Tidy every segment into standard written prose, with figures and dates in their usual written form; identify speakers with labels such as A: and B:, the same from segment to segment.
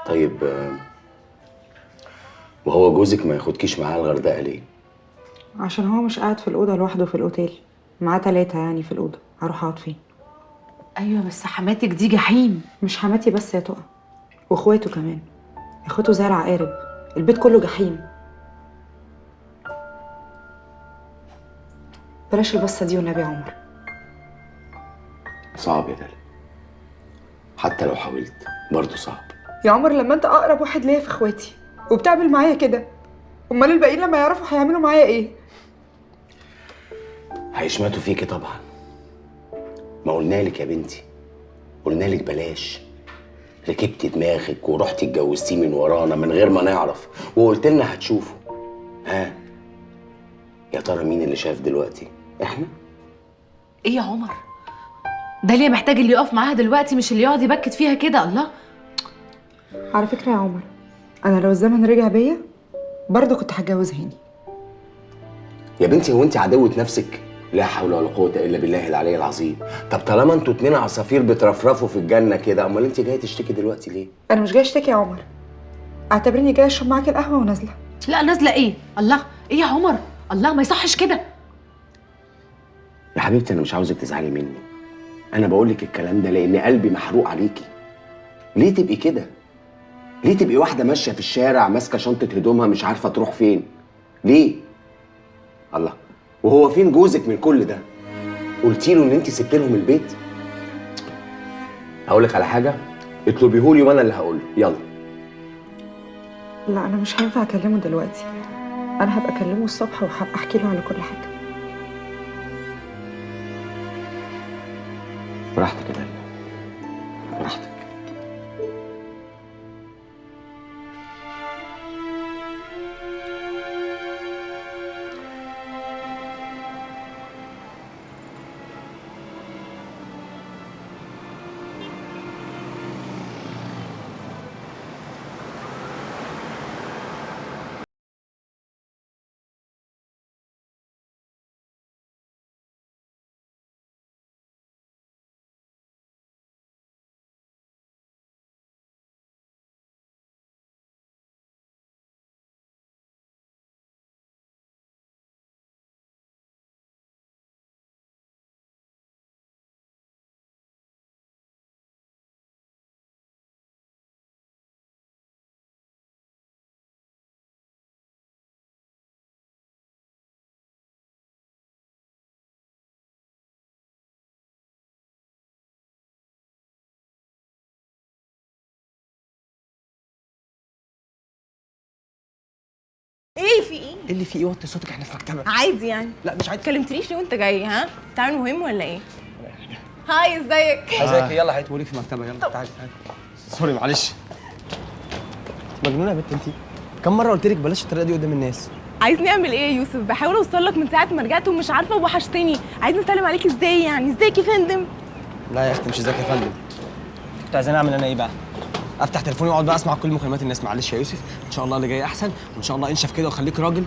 A: طيب وهو جوزك ما ياخدكيش معاه الغردقه ليه؟
B: عشان هو مش قاعد في الأوضة لوحده في الأوتيل، معاه 3 يعني في الأوضة، هروح أقعد فين؟
C: ايوه بس حماتك دي جحيم.
B: مش حماتي بس يا تقى، واخواته كمان. اخواته زي العقارب، البيت كله جحيم. بلاش البصة دي والنبي يا عمر.
A: صعب يا داليا، حتى لو حاولت برضه صعب.
B: يا عمر لما انت اقرب واحد ليا في اخواتي وبتعمل معايا كده، امال الباقيين لما يعرفوا هيعملوا معايا ايه؟
A: هيشمتوا فيكي طبعا. ما قلنالك يا بنتي، قلنالك بلاش. ركبتي دماغك ورحتي اتجوزتيه من ورانا من غير ما نعرف، وقلت لنا هتشوفوا. ها يا ترى مين اللي شاف دلوقتي؟ احنا؟
C: ايه يا عمر؟ داليا محتاج اللي يقف معاها دلوقتي، مش اللي يقعد يبكت فيها كده. الله.
B: على فكرة يا عمر، انا لو الزمن رجع بيا برضه كنت هتجوز هاني.
A: يا بنتي هو انت عدوة نفسك؟ لا حول ولا قوة الا بالله العلي العظيم. طب طالما انتوا 2 عصافير بترفرفوا في الجنة كده، امال انت جاية تشتكي دلوقتي ليه؟
B: انا مش جايه اشتكي يا عمر، اعتبرني جايه اشرب معاك القهوة ونازلة.
C: لا نازله ايه؟ الله. ايه يا عمر؟ الله، ما يصحش كده.
A: يا حبيبتي انا مش عاوزك تزعلي مني، انا بقول لك الكلام ده لان قلبي محروق عليكي. ليه تبقي كده؟ ليه تبقي واحده ماشيه في الشارع ماسكه شنطه هدومها مش عارفه تروح فين؟ ليه؟ الله، وهو فين جوزك من كل ده؟ قلتي له ان انت سبت لهم البيت؟ هقول لك على حاجه، اطلبيهولي وانا اللي هقول له. يلا.
B: لا انا مش هينفع اكلمه دلوقتي، انا هبقى اكلمه الصبح وهبقى احكي له على كل حاجه.
A: براحتك يا داليا، براحتك.
D: ايه في ايه؟
E: ايه اللي فيه؟ ايه؟ وطي صوتك، احنا في مكتبك.
D: عادي يعني.
E: لا مش عادي.
D: كلمتنيش ليه وانت جاي؟ ها؟ بتعمل مهم ولا ايه؟ هاي ازيك؟
E: ازيك؟ يلا هيتوليك في مكتبه، يلا تعالي تعالي. سوري معلش. مجنونه يا بنت انتي. كم مره قلت لك بلاش الطريقه دي قدام الناس؟
D: عايزني اعمل ايه يا يوسف؟ بحاول اوصل لك من ساعه ما رجعت ومش عارفه وحشتني. عايزني اسلم عليك ازاي يعني؟ ازيك يا فندم؟
E: لا يا اختي مش ازيك يا فندم. كنت عايزاني اعمل انا ايه بقى؟ افتح تليفوني واقعد بقى اسمع كل مكالمات الناس؟ معلش يا يوسف، ان شاء الله اللي جاي احسن، وان شاء الله انشف كده وخليك راجل.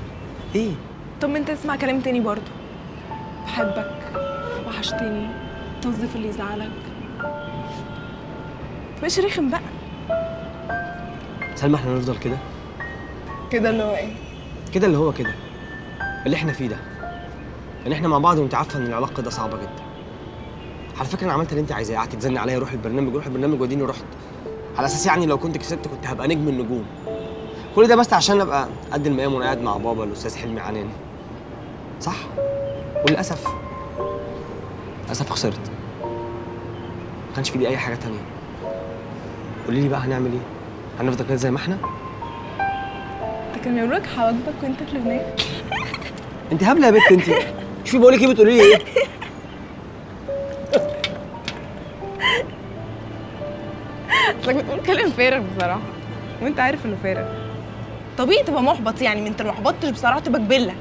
E: ايه؟
D: طب ما انت تسمع كلام تاني برضه. بحبك، وحشتني، توظف اللي يزعلك. مش رخم بقى
E: سلمى، احنا نفضل كده
D: كده اللي هو ايه؟
E: كده اللي هو كده اللي احنا فيه ده، ان احنا مع بعض وانت عارفه ان العلاقه ده صعبه جدا. على فكره انا عملت اللي انت عايزاه، قعدت تزني عليا روح البرنامج روح البرنامج، واديني رحت. على اساس يعني لو كنت كسبت كنت هبقى نجم النجوم. كل ده بس عشان ابقى قد المقام وانا قاعد مع بابا الاستاذ حلمي عناني، صح؟ وللاسف خسرت. ما كانش في ايدي اي حاجه تانية. قولي لي بقى هنعمل ايه؟ هنفضل كده زي ما احنا؟
D: انت كان يومك حواجبك وانت في لبنان؟
E: انت هبله يا بنت انت. شوفي بقول لك ايه، بتقولي لي ايه؟
D: اصلك بتقول كلام فارغ بصراحه، وانت عارف انه فارغ. طبيعي تبقى محبط يعني، ما انت لو محبطتش بصراحه تبقى جبله.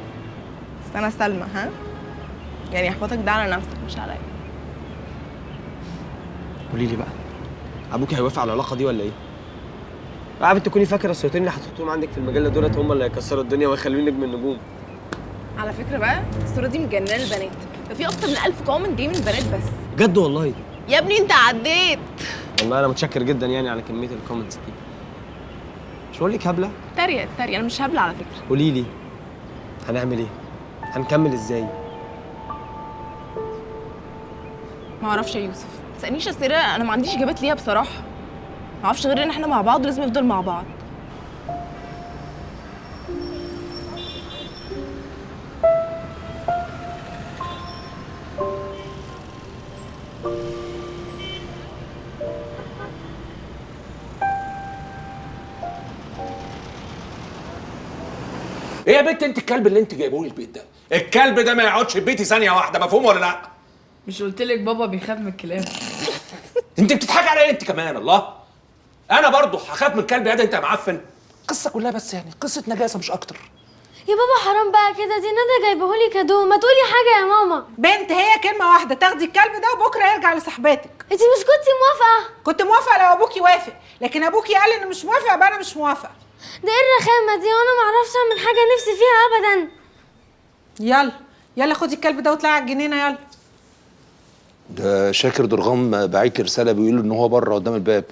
D: بس انا سلمى، ها؟ يعني احباطك ده على نفسك مش عليا.
E: قولي لي بقى، ابوكي هيوافق على العلاقه دي ولا ايه؟ عارف تكوني فاكره الصورتين اللي حطيتهم عندك في المجله دولت هم اللي هيكسروا الدنيا ويخلوني نجم النجوم.
D: على فكره بقى الصوره دي مجننه البنات، ده في اكتر من 1000 كومنت جاي من البنات بس.
E: بجد والله؟
D: يا ابني انت عديت.
E: والله انا متشكر جدا يعني على كميه الكومنتس دي. مش بقول لك هبله؟
D: اتريق انا مش هبله على فكره.
E: قولي لي هنعمل ايه؟ هنكمل ازاي؟
D: ما اعرفش يا يوسف، ما تسالنيش اسئله انا ما عنديش اجابات ليها بصراحه. ما اعرفش غير ان احنا مع بعض لازم نفضل مع بعض.
F: ايه يا بنت انت الكلب اللي انت جايبه لي البيت ده؟ الكلب ده ما يقعدش في بيتي ثانيه واحده، مفهوم ولا لا؟
C: مش قلت لك بابا بيخاف من الكلاب؟
F: انت بتضحكي عليا انت كمان. الله، انا برضه هخاف من الكلب ده؟ انت يا معفن. القصه كلها بس يعني قصه نجاسه مش اكتر.
G: يا بابا حرام بقى كده، دي ندى جايبهولي كادو، ما تقولي حاجه يا ماما.
H: بنت هي كلمة واحدة، تاخدي الكلب ده وبكرة يرجع لصاحبتك.
G: انت مش كنتي موافقه؟
H: كنت موافقة لو ابوكي وافق، لكن ابوكي قال انه مش موافق يبقى انا مش موافقة.
G: ده ايه الرخامه دي، وانا معرفش اعمل حاجه نفسي فيها ابدا.
H: يلا خدي الكلب ده واطلعي على الجنينة يلا.
F: ده شاكر درغام باعت لي رساله بيقول ان هو بره قدام الباب.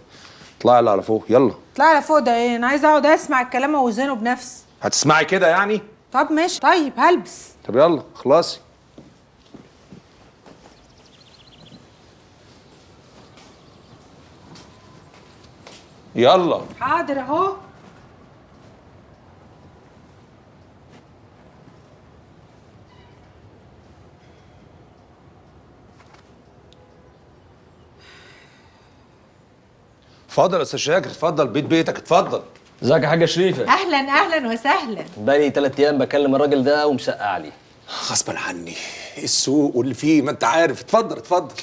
F: اطلعي على فوق يلا.
H: اطلعي على فوق ده ايه؟ انا عايزة اقعد اسمع الكلام واوزنه بنفسي.
F: هتسمعي كده يعني؟
H: طب ماشي، طيب هلبس.
F: طب يلا خلاصي. يلا.
H: حاضر اهو.
F: اتفضل يا استاذ شاكر، اتفضل، بيتك، اتفضل.
I: ازيك يا حاجه شريفه؟
H: اهلا وسهلا.
I: بقالي 3 ايام بكلم الراجل ده ومسقع لي.
F: غصبا عني، السوق واللي فيه ما انت عارف. اتفضل.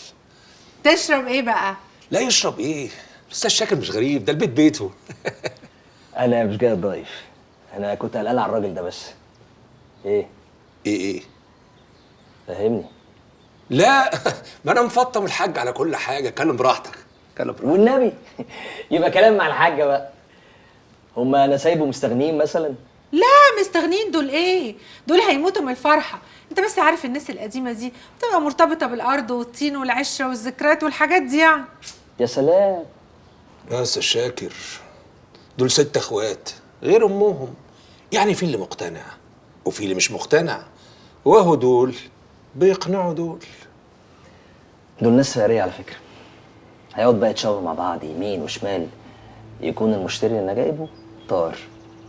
H: تشرب ايه بقى؟
F: لا يشرب ايه؟ الاستاذ شاكر مش غريب، ده البيت بيته.
I: انا مش جاي ضيف، انا كنت قلقان على الراجل ده بس.
F: ايه؟
I: فهمني.
F: لا ما انا مفطم الحاج على كل حاجه، اتكلم براحتك.
I: والنبي يبقى كلام مع الحاجه بقى. هما انا سايبه مستغنيين مثلا؟
H: لا مستغنين دول ايه؟ دول هيموتوا من الفرحة. انت بس عارف الناس القديمة دي بتبقى مرتبطة بالارض والطين والعشرة والذكريات والحاجات دي يعني.
I: يا سلام.
F: يا استاذ شاكر، دول 6 اخوات غير امهم، يعني في اللي مقتنع وفي اللي مش مقتنع، وهو دول بيقنعوا دول
I: ناس فقريه على فكره. هيقعد بقى يتشاوروا مع بعض يمين وشمال، يكون المشتري اللي انا جايبه طار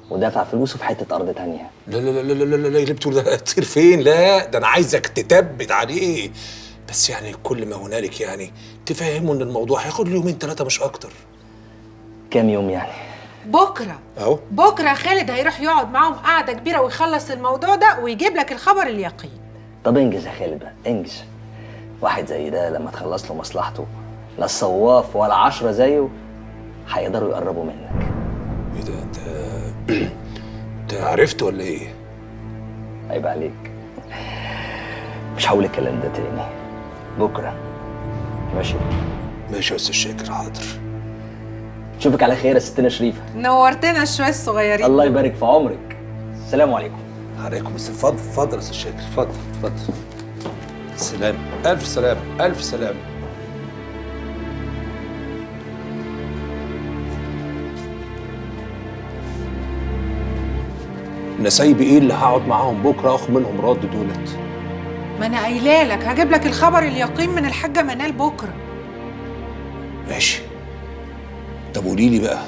I: ودافع فلوسه في حته ارض تانية.
F: لا اللي بتقول ده تطير فين؟ لا ده انا عايزك تثبت عليه، بس يعني كل ما هنالك يعني تفهمه ان الموضوع هياخد له 2 3 مش اكتر.
I: كام يوم يعني؟
H: بكرة
F: اهو.
H: بكرة خالد هيروح يقعد معاهم قعدة كبيرة ويخلص الموضوع ده ويجيب لك الخبر اليقين.
I: طب انجز يا خالد بقى، انجز. واحد زي ده لما تخلص له مصلحته لا الصواف ولا 10 زيه هيقدروا يقربوا منك.
F: ايه ده؟ انت عرفت ولا ايه؟
I: عيب عليك. مش هقول الكلام ده تاني. بكره ماشي؟
F: ماشي يا استاذ شاكر، حاضر.
I: اشوفك على خير يا ستنا شريفه.
H: نورتنا شوية الصغيرين.
I: الله يبارك في عمرك. السلام عليكم.
F: عليكم السلام. اتفضل يا استاذ شاكر، اتفضل. سلام، الف سلام، الف سلام. نسايب ايه اللي هقعد معاهم بكره اخد منهم رد دولت؟
H: ما انا قايله لك هجيب لك الخبر اليقين من الحاجة منال بكرة.
F: ماشي. طب قولي لي بقى،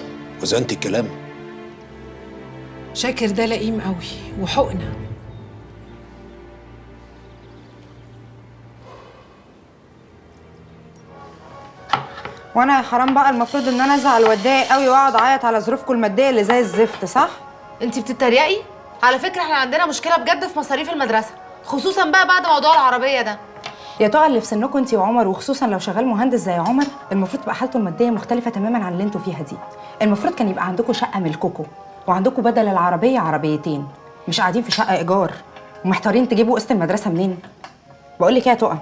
F: وزنت الكلام؟
H: شاكر ده لئيم قوي وحقنة.
B: وانا يا حرام بقى المفروض ان انا ازعل واتضايق قوي واقعد اعيط على ظروفكم الماديه اللي زي الزفت، صح؟
C: انتي بتتريقي؟ على فكره احنا عندنا مشكله بجد في مصاريف المدرسه، خصوصا بقى بعد موضوع العربيه ده.
B: يا تقع اللي في سنكم انت وعمر، وخصوصا لو شغال مهندس زي عمر، المفروض تبقى حالته الماديه مختلفه تماما عن اللي انتوا فيها دي. المفروض كان يبقى عندكم شقه ملككم، وعندكم بدل العربيه عربيتين، مش قاعدين في شقه ايجار ومحتارين تجيبوا قسط المدرسه منين. بقول لك ايه يا تقع،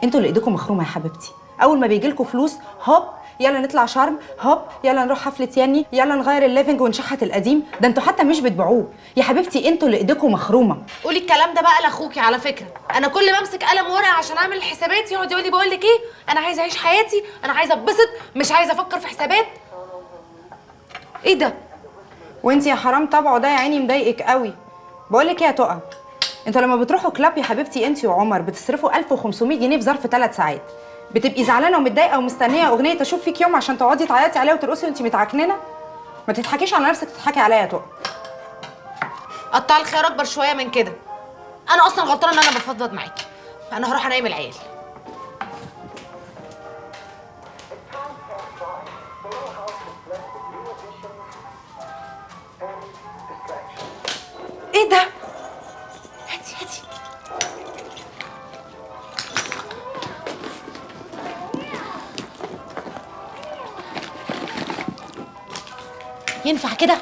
B: انتوا اللي ايديكم مخرومه يا حبيبتي. اول ما بيجي لكم فلوس هوب يلا نطلع شرم، هوب يلا نروح حفله ياني، يلا نغير الليفنج ونشحت القديم. ده انتوا حتى مش بتبيعوه يا حبيبتي، انتوا اللي ايديكم مخرومه.
C: قولي الكلام ده بقى لاخوكي. على فكره انا كل ما امسك قلم ورقه عشان اعمل حسابات يقعد يقول لي بقول لك ايه، انا عايزه اعيش حياتي، انا عايزه اتبسط، مش عايزه افكر في حسابات. ايه ده؟
B: وانت يا حرام طبعه ده يا عيني مضايقك قوي. بقول لك ايه يا تقى، انتوا لما بتروحوا كلاب يا حبيبتي انت وعمر بتصرفوا 1500 جنيه في ظرف 3 ساعات، بتبقي زعلانه ومتضايقه ومستنيه اغنيه اشوف فيك يوم عشان تقعدي تعيطي عليها وترقصي وانت متعكننه. ما تضحكيش على نفسك، تضحكي عليا يا تقى.
C: قطع الخيار اكبر شويه من كده. انا اصلا غلطانه ان انا بفضفض معاكي. انا هروح انام العيال. ايه ده؟ هاتي هاتي. ينفع كده؟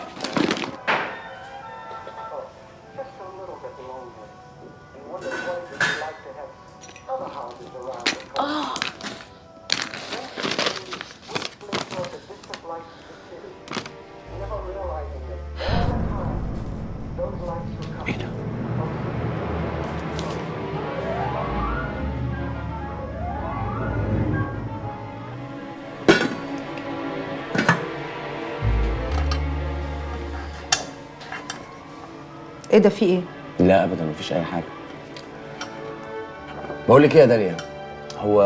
B: ايه ده في ايه؟
A: لا ابدا مفيش اي حاجه. بقول لك ايه يا داليا، هو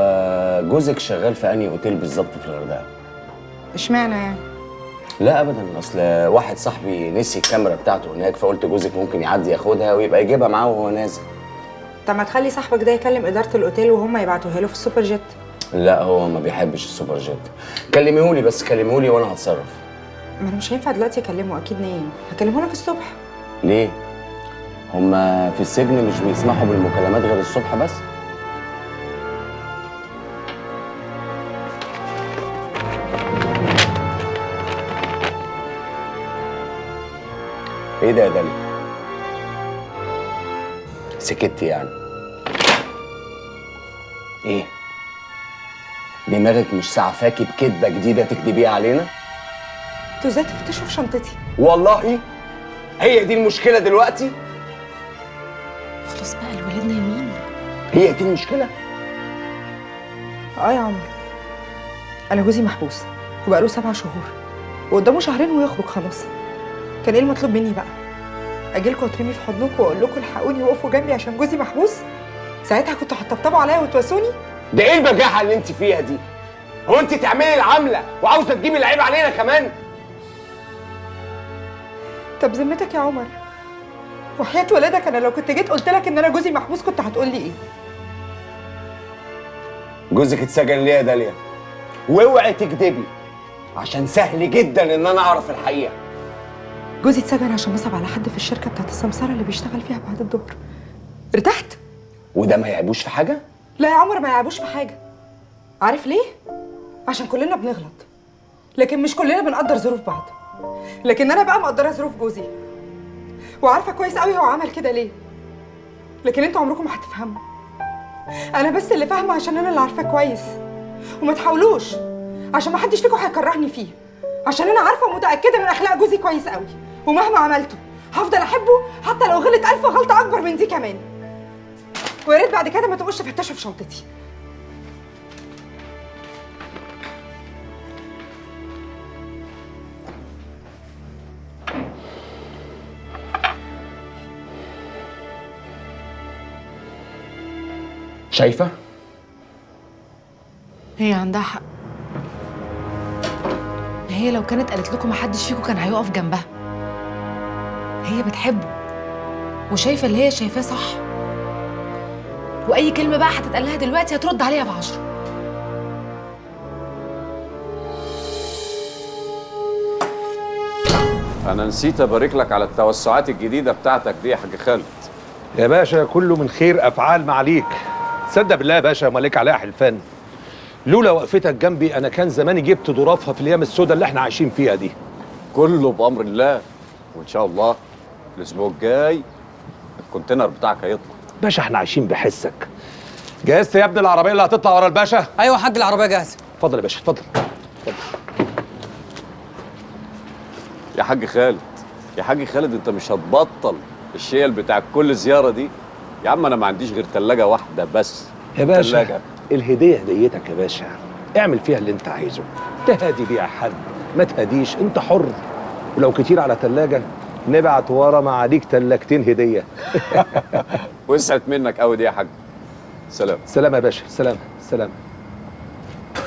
A: جوزك شغال في انهي اوتيل بالظبط في الغردقه؟
B: اشمعنى يعني؟
A: لا ابدا، اصل واحد صاحبي نسي الكاميرا بتاعته هناك، فقلت جوزك ممكن يعدي ياخدها ويبقى يجيبها معاه وهو نازل.
B: طب ما تخلي صاحبك ده يكلم اداره الاوتيل وهم يبعتوها له في السوبر جيت.
A: لا هو ما بيحبش السوبر جيت. كلميهولي بس، كلميهولي وانا هتصرف.
B: ما انا مش هينفع دلوقتي اكلمه، اكيد نايم. هكلمه لك الصبح.
A: ليه؟ هما في السجن مش بيسمحوا بالمكالمات غير الصبح بس؟ ايه ده يا داليا؟ سكتي يعني؟ ايه؟ دماغك مش سعفاكي بكدبه جديده تكدبيها علينا؟
B: انتوا ازاي تفتشوا في شنطتي؟
A: والله هي دي المشكله دلوقتي؟
C: خلاص بقى الولاد نايمين.
A: هي دي المشكله؟
B: اه يا عمر، انا جوزي محبوس وبقاله 7 شهور وقدامه شهرين ويخرج خلاص. كان ايه المطلوب مني بقى؟ اجيلكوا واترمي في حضنكوا واقول لكم الحقوني وقفوا جنبي عشان جوزي محبوس؟ ساعتها كنتوا هتطبطبوا عليا وتواسوني؟
A: ده ايه البجاحه اللي انت فيها دي؟ هو انت تعملي العمله وعاوزه تجيبي العيب علينا كمان؟
B: طب ذمتك يا عمر، وحياة ولادك انا لو كنت جيت قلت لك ان انا جوزي محبوس كنت هتقول لي ايه؟
A: جوزك اتسجن ليه يا داليا؟ واوعي تكدبي عشان سهل جدا ان انا اعرف الحقيقه.
B: جوزي اتسجن عشان نصب على حد في الشركه بتاعت السمساره اللي بيشتغل فيها بعد الظهر. ارتحت؟
A: وده ما يعيبوش في حاجه؟
B: لا يا عمر ما يعيبوش في حاجه. عارف ليه؟ عشان كلنا بنغلط، لكن مش كلنا بنقدر ظروف بعض. لكن انا بقى مقدره ظروف جوزي وعارفه كويس قوي هو عمل كده ليه، لكن انتوا عمركم ما هتفهموا. انا بس اللي فاهمه عشان انا اللي عارفاه كويس. وما تحاولوش عشان ما حدش فيكم هيكرهني فيه، عشان انا عارفه ومتاكده من اخلاق جوزي كويس قوي، ومهما عملته هفضل احبه حتى لو غلط 1000 غلطه اكبر من دي كمان. ويا ريت بعد كده ما تبقوش تفتشوا في شنطتي.
A: شايفه؟
C: هي عندها حق. هي لو كانت قالت لكم محدش فيكم كان هيقف جنبها. هي بتحبه وشايفه اللي هي شايفاه صح، واي كلمه بقى هتتقال لها دلوقتي هترد عليها ب10.
J: أنا نسيت أبارك لك على التوسعات الجديدة بتاعتك دي يا حاج خالد.
F: يا باشا كله من خير افعال معاليك. تصدق بالله يا باشا مالك عليها حلفان. لولا وقفتك جنبي انا كان زماني جبت ظرافها في الايام السوداء اللي احنا عايشين فيها دي.
J: كله بأمر الله، وإن شاء الله الأسبوع الجاي الكونتينر بتاعك هيطلع.
F: باشا احنا عايشين بحسك. جهزت يا ابني العربيه اللي هتطلع ورا الباشا؟
E: ايوه يا حاج العربيه جاهزه.
F: اتفضل يا باشا اتفضل.
J: يا حاج خالد، يا حاج خالد أنت مش هتبطل الشيل بتاع كل زيارة دي. يا عم أنا ما عنديش غير تلاجة واحدة بس.
F: يا باشا
J: تلاجة.
F: الهديه هديتك يا باشا، اعمل فيها اللي انت عايزه. تهادي بيها حد ما تهديش انت حر. ولو كتير على تلاجة نبعت ورا معاليك تلاجتين هدية.
J: وسعت منك قوي دي يا حاج. سلام.
F: سلام يا باشا، سلام سلام.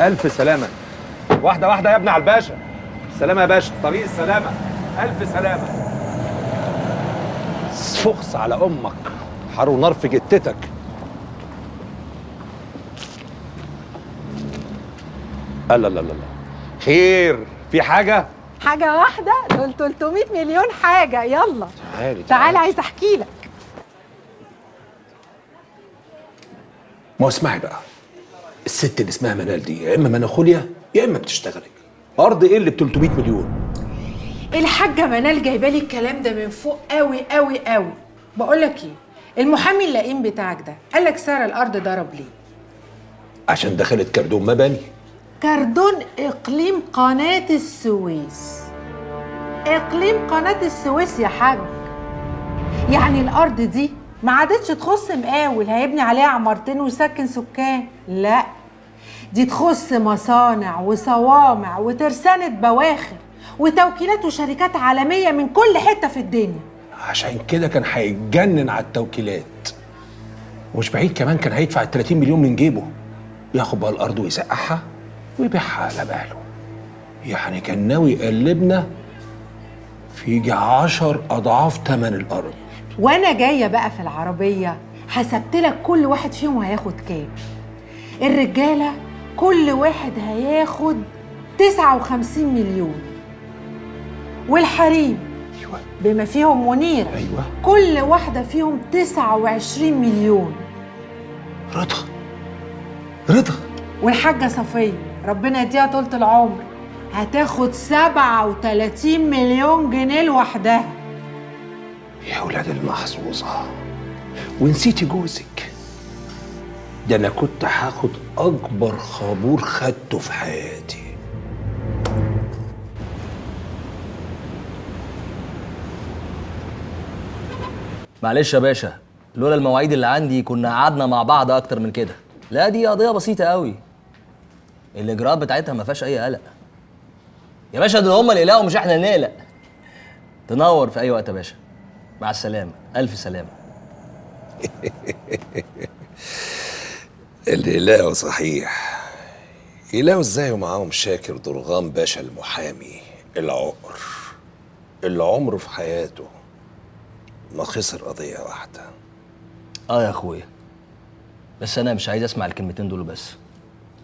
F: ألف سلامة. واحدة واحدة يا ابني على الباشا. سلامة يا باشا، طريق السلامة. ألف سلامة. فخس على أمك، حر ونار في جتتك. الله الله الله، خير، في حاجة؟
H: حاجة واحدة دول 300 مليون حاجة. يلا تعالى عايز احكي لك.
F: ما هو اسمعي بقى، الست اللي اسمها منال دي يا اما مناخوليا يا اما بتشتغلك. ارض ايه اللي ب 300 مليون؟
H: الحاجة منال جايبه لي الكلام ده من فوق قوي قوي قوي. بقول لك ايه، المحامي اللئيم بتاعك ده قال لك سعر الارض ضرب ليه؟
F: عشان دخلت كردون مباني.
H: كردون اقليم قناة السويس. اقليم قناة السويس يا حاج. يعني الارض دي ما عادتش تخص مقاول هيبني عليها عمارتين ويسكن سكان، لا دي تخص مصانع وصوامع وترسانة بواخر وتوكيلات وشركات عالمية من كل حتة في الدنيا.
F: عشان كده كان هيتجنن على التوكيلات، ومش بعيد كمان كان هيدفع ال 30 مليون من جيبه ياخد بقى الارض ويسقعها ويبيعها على باله. يعني كان ناوي يقلبنا في يجي 10 اضعاف ثمن الارض.
H: وانا جايه بقى في العربيه حسبت لك كل واحد فيهم هياخد كام. الرجاله كل واحد هياخد 59 مليون، والحريم بما فيهم منيره كل واحده فيهم 29 مليون.
F: رضا
H: والحاجه صفيه ربنا يديها طولة العمر هتاخد 37 مليون جنيه لوحدها.
F: يا ولاد المحظوظة، ونسيتي جوزك. ده أنا كنت هاخد أكبر خابور خدته في حياتي.
I: معلش يا باشا، لولا المواعيد اللي عندي كنا قعدنا مع بعض اكتر من كده. لا دي قضيه بسيطه قوي، الاجراءات بتاعتها ما فيهاش اي قلق يا باشا. دول هم اللي يقلقوا مش احنا اللي نقلق. تنور في اي وقت يا باشا. مع السلامه، الف سلامه.
F: اللي يلاقوا صحيح يلاقوا ازاي ومعاهم شاكر درغام باشا المحامي العقر اللي عمره في حياته ما خسر قضية واحدة.
I: اه يا اخويا، بس انا مش عايز اسمع الكلمتين دول بس،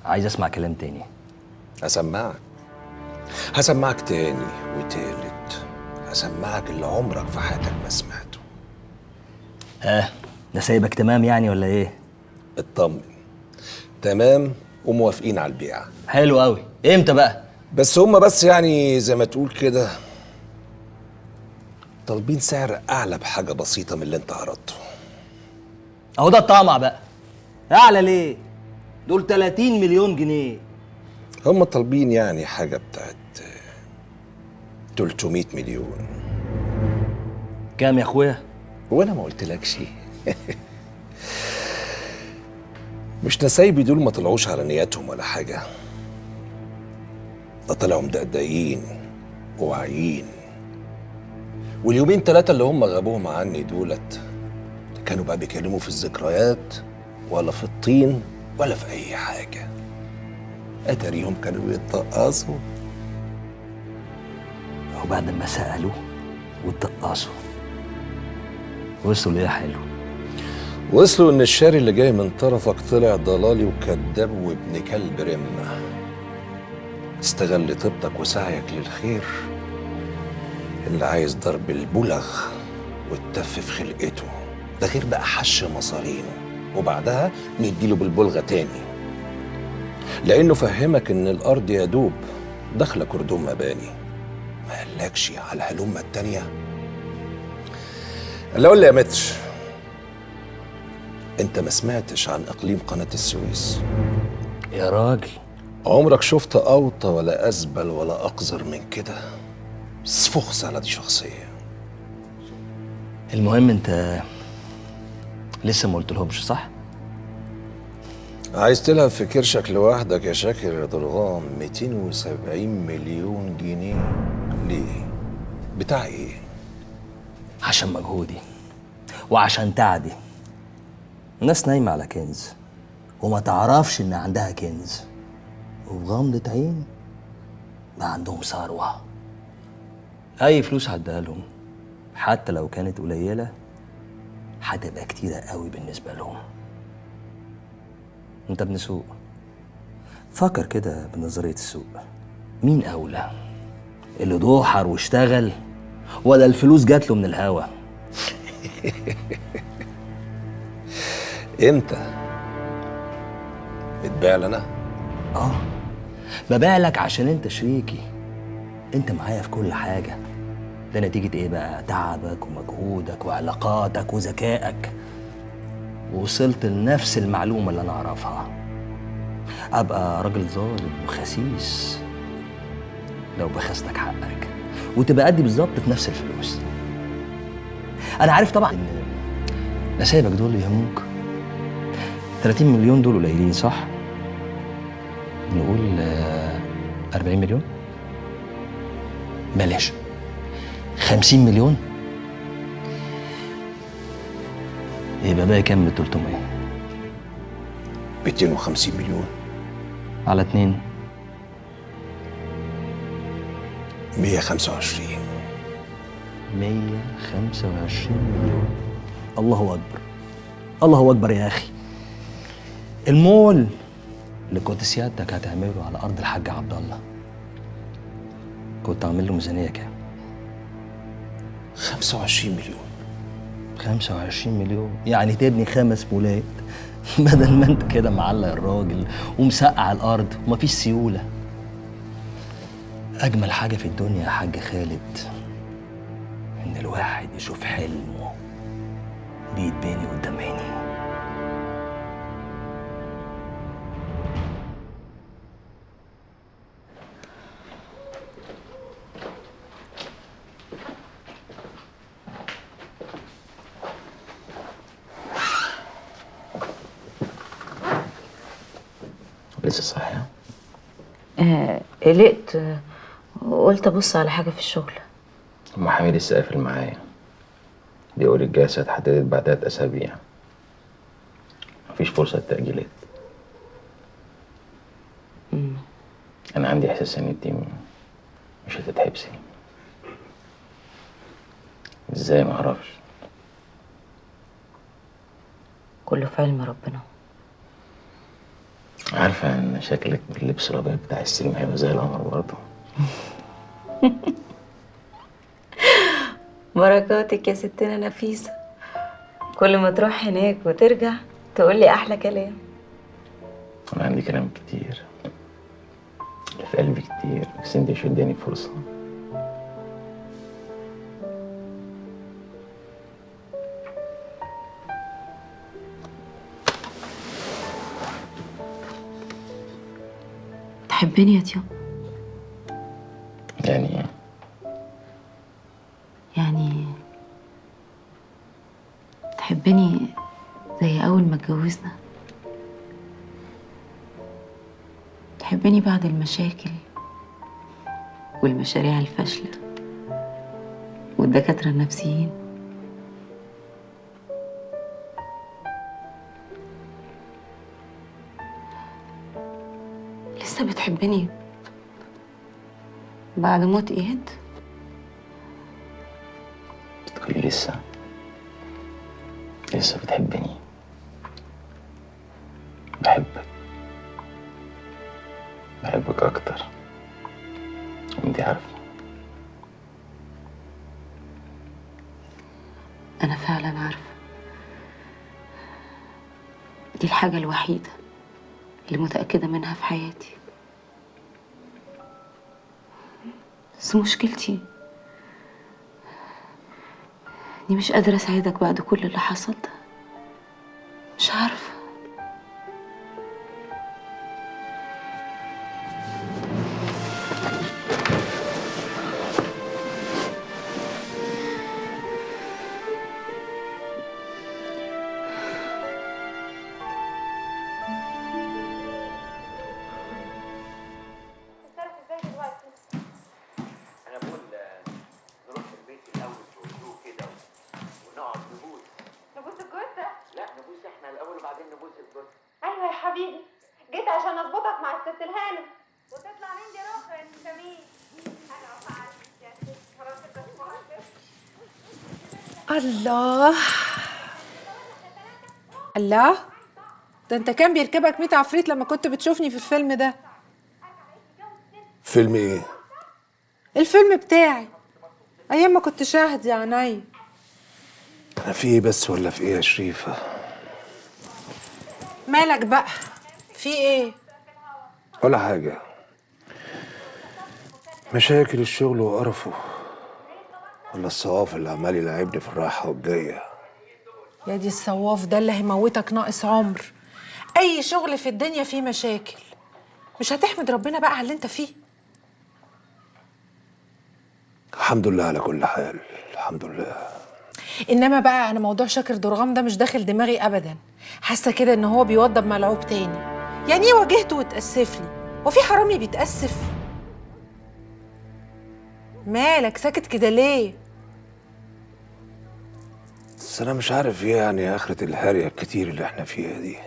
I: عايز اسمع كلام تاني.
F: هسمعك تاني وتالت، هسمعك اللي عمرك في حياتك ما سمعته.
I: ها ده سايبك تمام يعني ولا ايه؟
F: اطمن، تمام وموافقين على البيع.
I: حلو قوي. امتى بقى؟
F: بس هما بس يعني زي ما تقول كده طالبين سعر اعلى بحاجه بسيطه من اللي انت عرضته.
I: اهو ده الطمع بقى. اعلى ليه؟ دول 30 مليون جنيه.
F: هما طالبين يعني حاجه بتاعت 300 مليون.
I: كام يا اخويا؟
F: وانا ما قلتلكش؟ مش نسايبي دول ما طلعوش على نياتهم ولا حاجه، ده طلعوا مدقدقين وواعيين. واليومين 3 اللي هم غابوهم عني دولت كانوا بقى بيكلموا في الذكريات ولا في الطين ولا في اي حاجه. اتاريهم كانوا بيتقصوا.
I: وبعد ما سألوا واتقصوا وصلوا ليه يا حلو؟
F: وصلوا ان الشاري اللي جاي من طرفك طلع ضلالي وكذاب وابن كلب رمه. استغل طيبتك وسعيك للخير اللي عايز ضرب البلغ والتف في خلقته، ده غير بقى حش مصارينه، وبعدها نديله بالبلغه تاني، لانه فهمك ان الارض يا دوب داخله كردون مباني. ما قالكش على الهلمه التانيه. اللي اقول لي يا متر، انت ما سمعتش عن اقليم قناه السويس؟
I: يا راجل
F: عمرك شفت اوطى ولا ازبل ولا اقذر من كده؟ فخس على دي شخصيه.
I: المهم انت لسه ما قلتلهمش صح؟
F: عايز تلعب في كرشك لوحدك يا شاكر يا درغام 270 مليون جنيه ليه؟ بتاع ايه؟
I: عشان مجهودي وعشان تعبي. الناس نايمة على كنز وما تعرفش إن عندها كنز، وبغمضة عين بقى عندهم ثروة. أي فلوس هديها لهم حتى لو كانت قليلة هتبقى كتيرة قوي بالنسبة لهم. أنت ابن سوق، فكر كده بنظرية السوق. مين أولى؟ اللي دوحر واشتغل ولا الفلوس جات له من الهوا؟
F: انت بتبيع لنا؟
I: اه، ببيع لك عشان انت شريكي، انت معايا في كل حاجة. ده نتيجة ايه بقى؟ تعبك ومجهودك وعلاقاتك وذكائك. وصلت لنفس المعلومة اللي انا اعرفها، ابقى راجل ظالم وخسيس لو بخستك حقك وتبقى قدي بالظبط في نفس الفلوس. انا عارف طبعا ان نسايبك دول يهموك. 30 مليون دول قليلين صح؟ نقول 40 مليون؟ بلاش 50 مليون؟ يبقى باقي كام من 300؟
F: 250 مليون
I: على 2
F: 125.
I: 125 مليون. الله اكبر، الله اكبر يا اخي. المول اللي كنت سيادتك هتعمله على ارض الحاج عبد الله كنت عامل له ميزانيه كام؟
F: 25 مليون.
I: 25 مليون يعني تبني 5 مولات بدل ما انت كده معلق الراجل ومسقع الارض ومفيش سيوله. اجمل حاجه في الدنيا يا حاج خالد ان الواحد يشوف حلمه بيتبني قدام عينيه.
K: لسه صاحية؟
L: قلقت وقلت ابص على حاجه في الشغل.
K: أم حميد لسه قافل معايا، بيقول الجلسة اتحددت بعد 3 أسابيع، مفيش فرصة تأجيلات. أنا عندي إحساس إن انتي مش هتتحبسي. إزاي معرفش.
L: كله في علم ربنا.
K: عارفة إن شكلك باللبس الأبيض بتاع السينما هيبقى زي القمر برضه.
L: بركاتك يا ستنا نفيسة، كل ما تروح هناك وترجع تقول لي أحلى كلام.
K: أنا عندي كلام كتير اللي في قلبي كتير، بس انتي مش اداني فرصة.
L: تحبني يا تيو؟
K: يعني ايه؟
L: يعني تحبني زي أول ما اتجوزنا؟ تحبني بعد المشاكل والمشاريع الفاشلة والدكاترة النفسيين؟ لسه بتحبني بعد موت إياد؟
K: بتقولي لسه بتحبني؟ بحبك أكتر، وانتي عارفة.
L: أنا فعلا عارفة. دي الحاجة الوحيدة اللي متأكدة منها في حياتي. بس مشكلتي إني مش قادرة أساعدك بعد كل اللي حصل ده. مش عارفة.
E: انا بقول نروح
M: ست الهانم وتطلع نينجا روح انت مين؟ انا وفعل يا ست خلاص
H: الله الله، ده انت كان بيركبك 100 عفريت لما كنت بتشوفني في الفيلم ده.
F: فيلم ايه؟
H: الفيلم بتاعي ايام ما كنت شاهد يا عيني.
F: انا في ايه بس ولا في ايه يا شريفه؟
H: مالك بقى؟ في ايه؟
F: ولا حاجه، مشاكل الشغل وقرفه، ولا الصواف اللي عمال يلعبني في الرايحه والجايه.
H: يا دي الصواف ده اللي هيموتك ناقص عمر. اي شغل في الدنيا فيه مشاكل، مش هتحمد ربنا بقى على اللي انت فيه؟
F: الحمد لله على كل حال، الحمد لله.
H: انما بقى انا موضوع شاكر درغام ده مش داخل دماغي ابدا. حاسه كده ان هو بيوضب ملعوب تاني. يعني ايه واجهته وتاسف لي؟ هو في حرامي بيتاسف؟ مالك ساكت كده ليه؟
F: بس انا مش عارف ايه يعني اخرة الهارية الكتير اللي احنا فيها دي.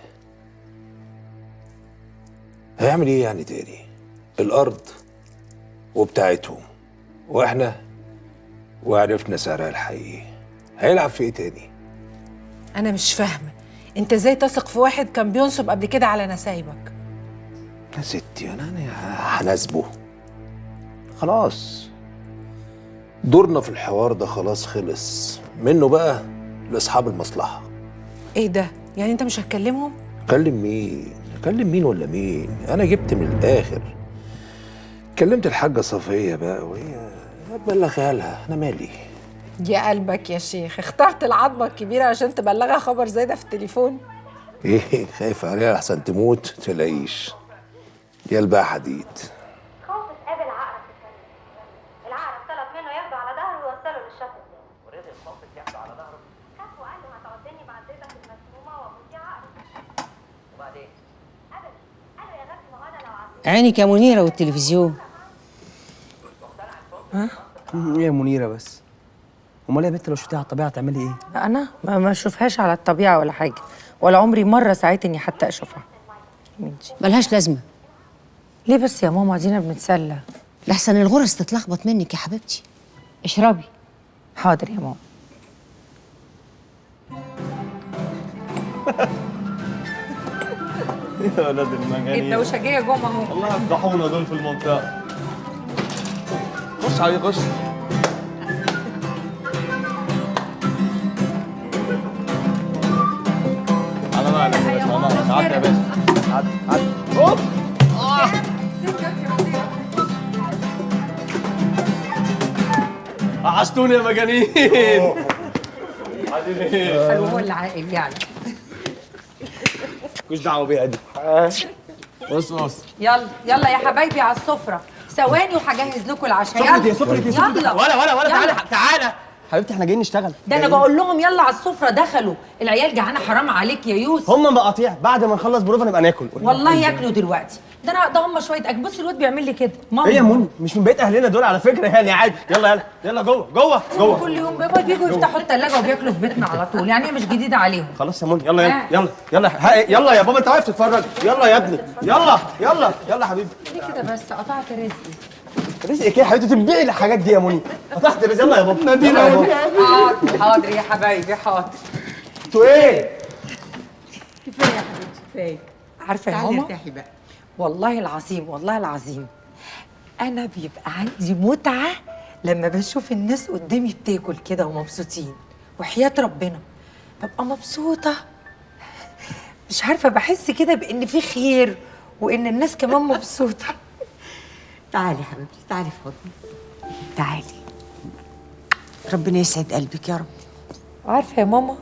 F: هيعمل ايه يعني تاني؟ الارض وبتاعتهم واحنا وعرفنا سعرها الحقيقي، هيلعب في ايه تاني؟
H: انا مش فاهمه انت ازاي تثق في واحد كان بينصب قبل كده على نسايبك؟
F: يا ستي انا هناسبه خلاص. دورنا في الحوار ده خلاص خلص منه بقى لاصحاب المصلحه.
H: ايه ده؟ يعني انت مش هتكلمهم؟
F: اكلم مين؟ اكلم مين ولا مين؟ انا جبت من الاخر. كلمت الحاجه صفيه بقى وهي تبلغها لها، انا مالي.
H: يا قلبك يا شيخ، اخترت العظمه الكبيره عشان تبلغها خبر زي ده في التليفون؟
F: ايه خايف عليها احسن تموت تلاقيش. يا بقى حديد.
M: خوف قابل عقرب في الفيلم. العقرب طلب منه ياخده على ظهره ويوصله للشط الثاني. ورضي الخوف ياخده على ظهره؟ خاف وقال له هتعضني مع زيتك المسمومه وابوكي عقرب. وبعدين؟ قال له يا غبي ما هو انا لو عضيت
N: عينك يا منيرة والتلفزيون.
E: ها؟ ايه يا منيرة بس؟ امال يا بنت لو شفتيها على الطبيعة هتعملي ايه؟
N: انا ما اشوفهاش على الطبيعة ولا حاجة، ولا عمري مرة ساعتني حتى اشوفها. ملهاش لازمة. ليه بس يا ماما؟ دينا بنتسلى. لحسن الغرز تتلخبط منك يا حبيبتي. اشربي. حاضر يا ماما.
E: يا ولاد المجانين،
H: الدوشجيه جم اهو.
E: الله يفضحونا دول في المنطقة. خش عليه خش. على مالك يا باشا، على مالك. عدي يا باشا، عدي. هوب. وحشتوني يا مجانين. عادي ليه؟
H: حلو هو اللي عاقل يعني.
E: مش دعوة بيها دي. بص
H: يلا يلا يا حبايبي على السفره، ثواني وهجهز لكم العشاء.
E: سفرة سفرة
H: يلا
E: ولا
H: يلا.
E: تعالى حبيبتي، احنا جايين نشتغل.
H: ده انا بقول لهم يلا على السفره، دخلوا العيال جعانه حرام عليك يا يوسف.
E: هم مقاطيع، بعد ما نخلص بروفا نبقى ناكل.
H: والله ياكلوا دلوقتي. ده هم شويه اكل. بصي الواد بيعمل لي كده. ماما
E: ايه يا منى؟ مش من بيت اهلنا دول على فكره يعني، عادي. يلا جوه.
H: كل يوم بابا بيجوا يفتحوا الثلاجه وبياكلوا في بيتنا على طول، يعني هي مش جديده عليهم.
E: خلاص يا منى، يلا يا بابا انت واقف تتفرج. يلا يا ابني، يلا حبيبي.
H: ليه كده بس؟ قطعت رزقي.
E: رزقك ايه يا حبيبتي؟ تبيعي الحاجات دي يا منى. قطعت رزق. يلا يا بابا.
H: حاضر يا حبايبي حاضر.
E: انتوا ايه؟
H: كفايه يا حبيبتي كفايه. عارفه يا ماما؟ ارتاحي بقى. والله العظيم انا بيبقى عندي متعه لما بشوف الناس قدامي بتاكل كده ومبسوطين، وحياة ربنا ببقى مبسوطه. مش عارفه، بحس كده بان في خير وان الناس كمان مبسوطه.
N: تعالي يا حبيبتي، تعالي في حضني. تعالي. ربنا يسعد قلبك يا رب.
H: عارفه يا ماما،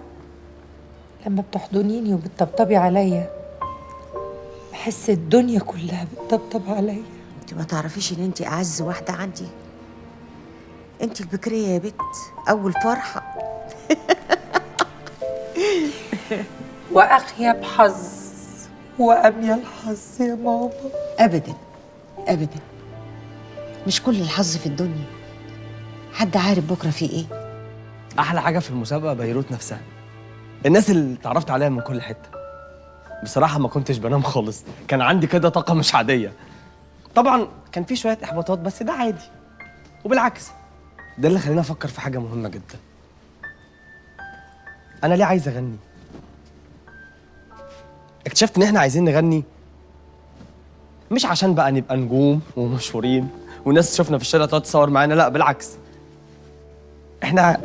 H: لما بتحضنيني وبتطبطبي عليا بحس الدنيا كلها بتطبطب عليا.
N: انت ما تعرفيش ان انت اعز واحده عندي. انت البكريه يا بت، اول فرحه.
H: واخيب حظ واميل حظ يا ماما.
N: ابدا مش كل الحظ في الدنيا. حد عارف بكره في ايه؟
E: احلى حاجه في المسابقه بيروت نفسها، الناس اللي اتعرفت عليها من كل حته. بصراحه ما كنتش بنام خالص، كان عندي كده طاقه مش عاديه. طبعا كان في شويه احباطات بس ده عادي، وبالعكس ده اللي خلاني افكر في حاجه مهمه جدا. انا ليه عايز اغني؟ اكتشفت ان احنا عايزين نغني مش عشان بقى نبقى نجوم ومشهورين والناس تشوفنا في الشارع تقعد تصور معانا، لا بالعكس، احنا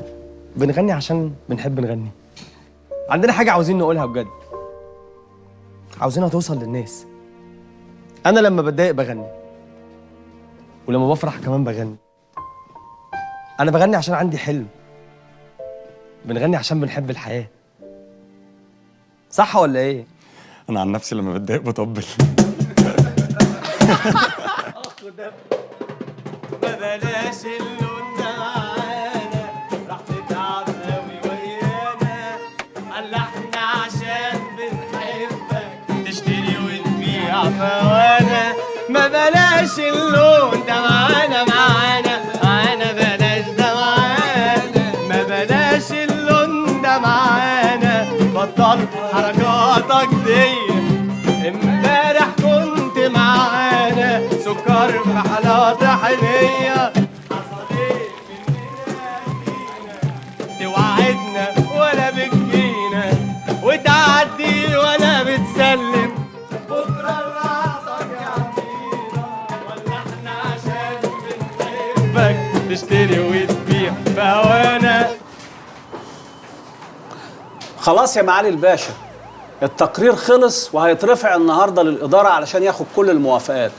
E: بنغني عشان بنحب نغني. عندنا حاجه عاوزين نقولها بجد، عاوزينها توصل للناس. انا لما بتضايق بغني، ولما بفرح كمان بغني. انا بغني عشان عندي حلم، بنغني عشان بنحب الحياه. صح ولا ايه؟
O: انا عن نفسي لما بتضايق بطبل.
P: ما بلاش اللون ده معانا، راح تتعب قوي ويانا. قال احنا عشان بنحبك تشتري وتبيع فوانا. ما بلاش اللون ده معانا معانا بلاش ده معانا. ما بلاش اللون ده معانا، بطل حركاتك دي. امبارح كنت معانا سكر في حلا طحينية. حصل ايه مننا فينا، توعدنا ولا بتجينا، وتعدي ولا بتسلم. بكرة العطك يعطينا، ولا احنا عشان بنحبك تشتري وتبيع فوانا.
Q: خلاص يا معالي الباشا، التقرير خلص وهيترفع النهارده للإدارة علشان ياخد كل الموافقات.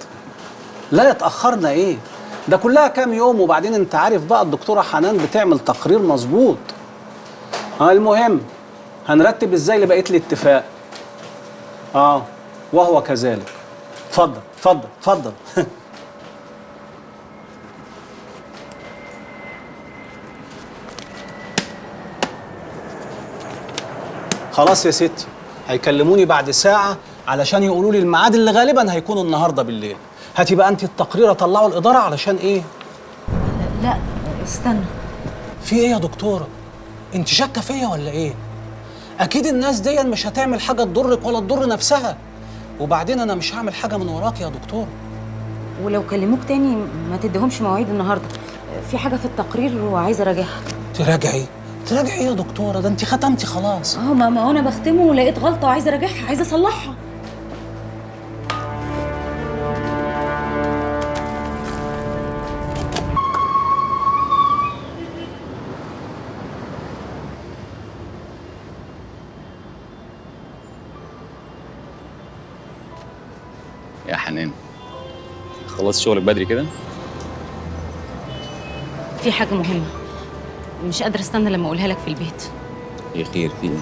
Q: لا اتأخرنا ايه؟ ده كلها كام يوم، وبعدين انت عارف بقى الدكتورة حنان بتعمل تقرير مظبوط. المهم هنرتب ازاي لبقية الاتفاق. وهو كذلك. اتفضل اتفضل اتفضل. خلاص يا ستي، هيكلموني بعد ساعة علشان يقولوا لي الميعاد اللي غالبا هيكون النهارده بالليل. هاتي بقى انت التقرير اطلعه الإدارة علشان ايه؟
N: لا استنى.
Q: في ايه يا دكتورة؟ انت شاكة فيا ولا ايه؟ اكيد الناس دي مش هتعمل حاجة تضرك ولا تضر نفسها، وبعدين انا مش هعمل حاجة من وراك يا دكتورة.
N: ولو كلموك تاني ما تديهمش مواعيد النهارده، في حاجه في التقرير وعايزه اراجعها.
Q: تراجعي يا دكتورة؟ ده انت ختمتي خلاص.
N: ما انا بختمه ولقيت غلطه وعايزه اراجعها، عايزه اصلحها.
K: يا حنان، خلصت شغلك بدري كده؟
N: في حاجه مهمه مش قادره استنى لما اقولها لك في البيت.
K: ايه خير، في ايه؟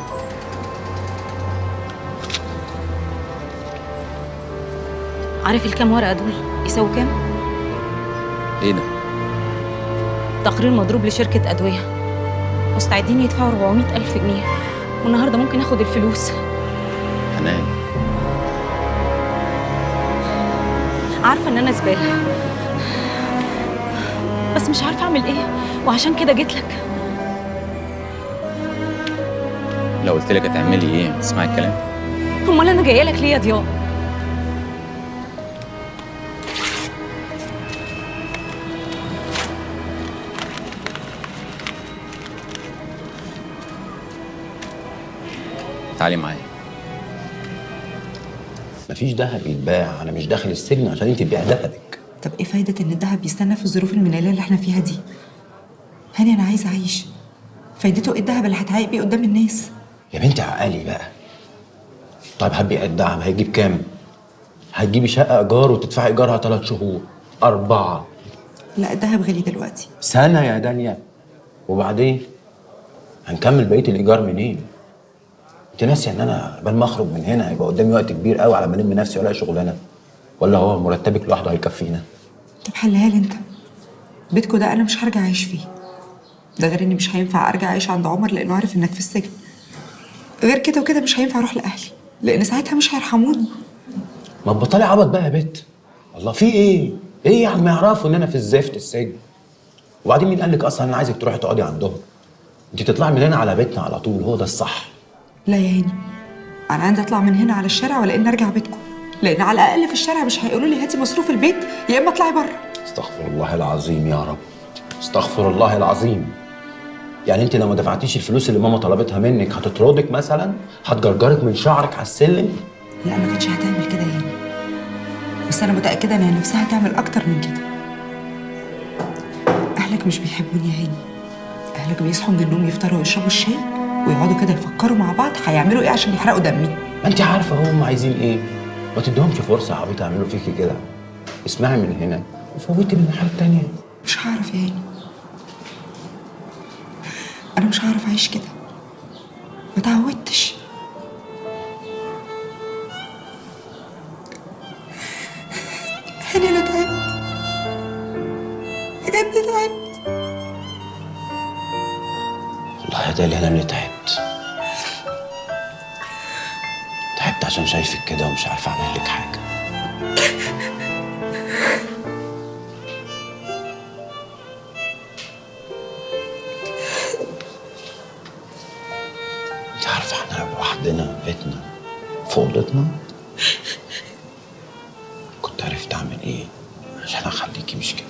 N: عارف الكام ورقه دول يساووا كام؟
K: ايه ده؟
N: تقرير مضروب لشركه ادويه، مستعدين يدفعوا 400,000 جنيه، والنهارده ممكن اخد الفلوس.
K: حنان،
N: عارفه ان انا زباله، بس مش عارفه اعمل ايه، وعشان كده جيت لك.
K: لو قلت لك هتعملي ايه تسمعي الكلام؟
N: امال انا جايه لك ليه يا ضياء؟
K: تعالي معايا.
A: مفيش دهب يتباع، انا مش داخل السجن عشان انت تبيع دهبك.
B: طب ايه فايدة ان الدهب يستنى في الظروف المنيلة اللي احنا فيها دي؟ هاني انا عايزة اعيش، فايدته ايه الدهب اللي هتعايق بيه قدام الناس؟
A: يا بنتي عقلي بقى. طيب هتبيع الدهب هيجيب كام؟ هتجيبي شقة ايجار وتدفعي ايجارها 3 شهور 4.
B: لا الدهب غالي دلوقتي.
A: سنة يا دنيا، وبعدين هنكمل بقية الايجار منين؟ انت ناسية ان انا قبل ما اخرج من هنا هيبقى قدامي وقت كبير قوي على ما الم نفسي والاقي شغلانة، ولا هو مرتبك لوحده هيكفينا؟
B: طب حلها لي انت. بيتكو ده انا مش هرجع اعيش فيه، ده غير اني مش هينفع ارجع اعيش عند عمر لانه عارف انك في السجن. غير كده وكده مش هينفع اروح لاهلي لان ساعتها مش هيرحموني.
A: ما تبطلي عبط بقى يا بت. الله في ايه؟ ايه يا عم يعرفوا ان انا في الزفت السجن؟ وبعدين مين قال لك اصلا انا عايزك تروحي تقعدي عندهم؟ انت تطلعي من هنا على بيتنا على طول، هو ده الصح.
B: لا يا هاني، انا عندي اطلع من هنا على الشارع ولا اني ارجع بيتكم؟ لان على الاقل في الشارع مش هيقولوا لي هاتي مصروف البيت يا اما اطلعي بره.
A: استغفر الله العظيم يا رب، استغفر الله العظيم. يعني انت لو ما دفعتيش الفلوس اللي ماما طلبتها منك هتطردك مثلا؟ هتجرجرك من شعرك على السلم؟
B: لا ما كانتش هتعمل كده يعني، بس انا متاكده ان هي نفسها تعمل اكتر من كده. اهلك مش بيحبوني يا هاني، اهلك بيصحوا من النوم يفطروا ويشربوا الشاي ويقعدوا كده يفكروا مع بعض هيعملوا ايه عشان يحرقوا دمي.
A: ما انت عارفه هم عايزين ايه، ما تديهمش فرصه يا عبيطه يعملوا فيكي كده. اسمعي من هنا وفوتي من الناحيه التانيه.
B: مش هعرف يا هاني، انا مش هعرف اعيش كده، ما تعودتش. هاني انا تعبت بجد، تعبت
A: والله يا دالي انا اللي تعبت عشان شايفك كده ومش عارفه اعمل لك حاجه. انت عارفه احنا لو لوحدنا في بيتنا في اوضتنا كنت عرفت اعمل ايه عشان اخليكي مش كده.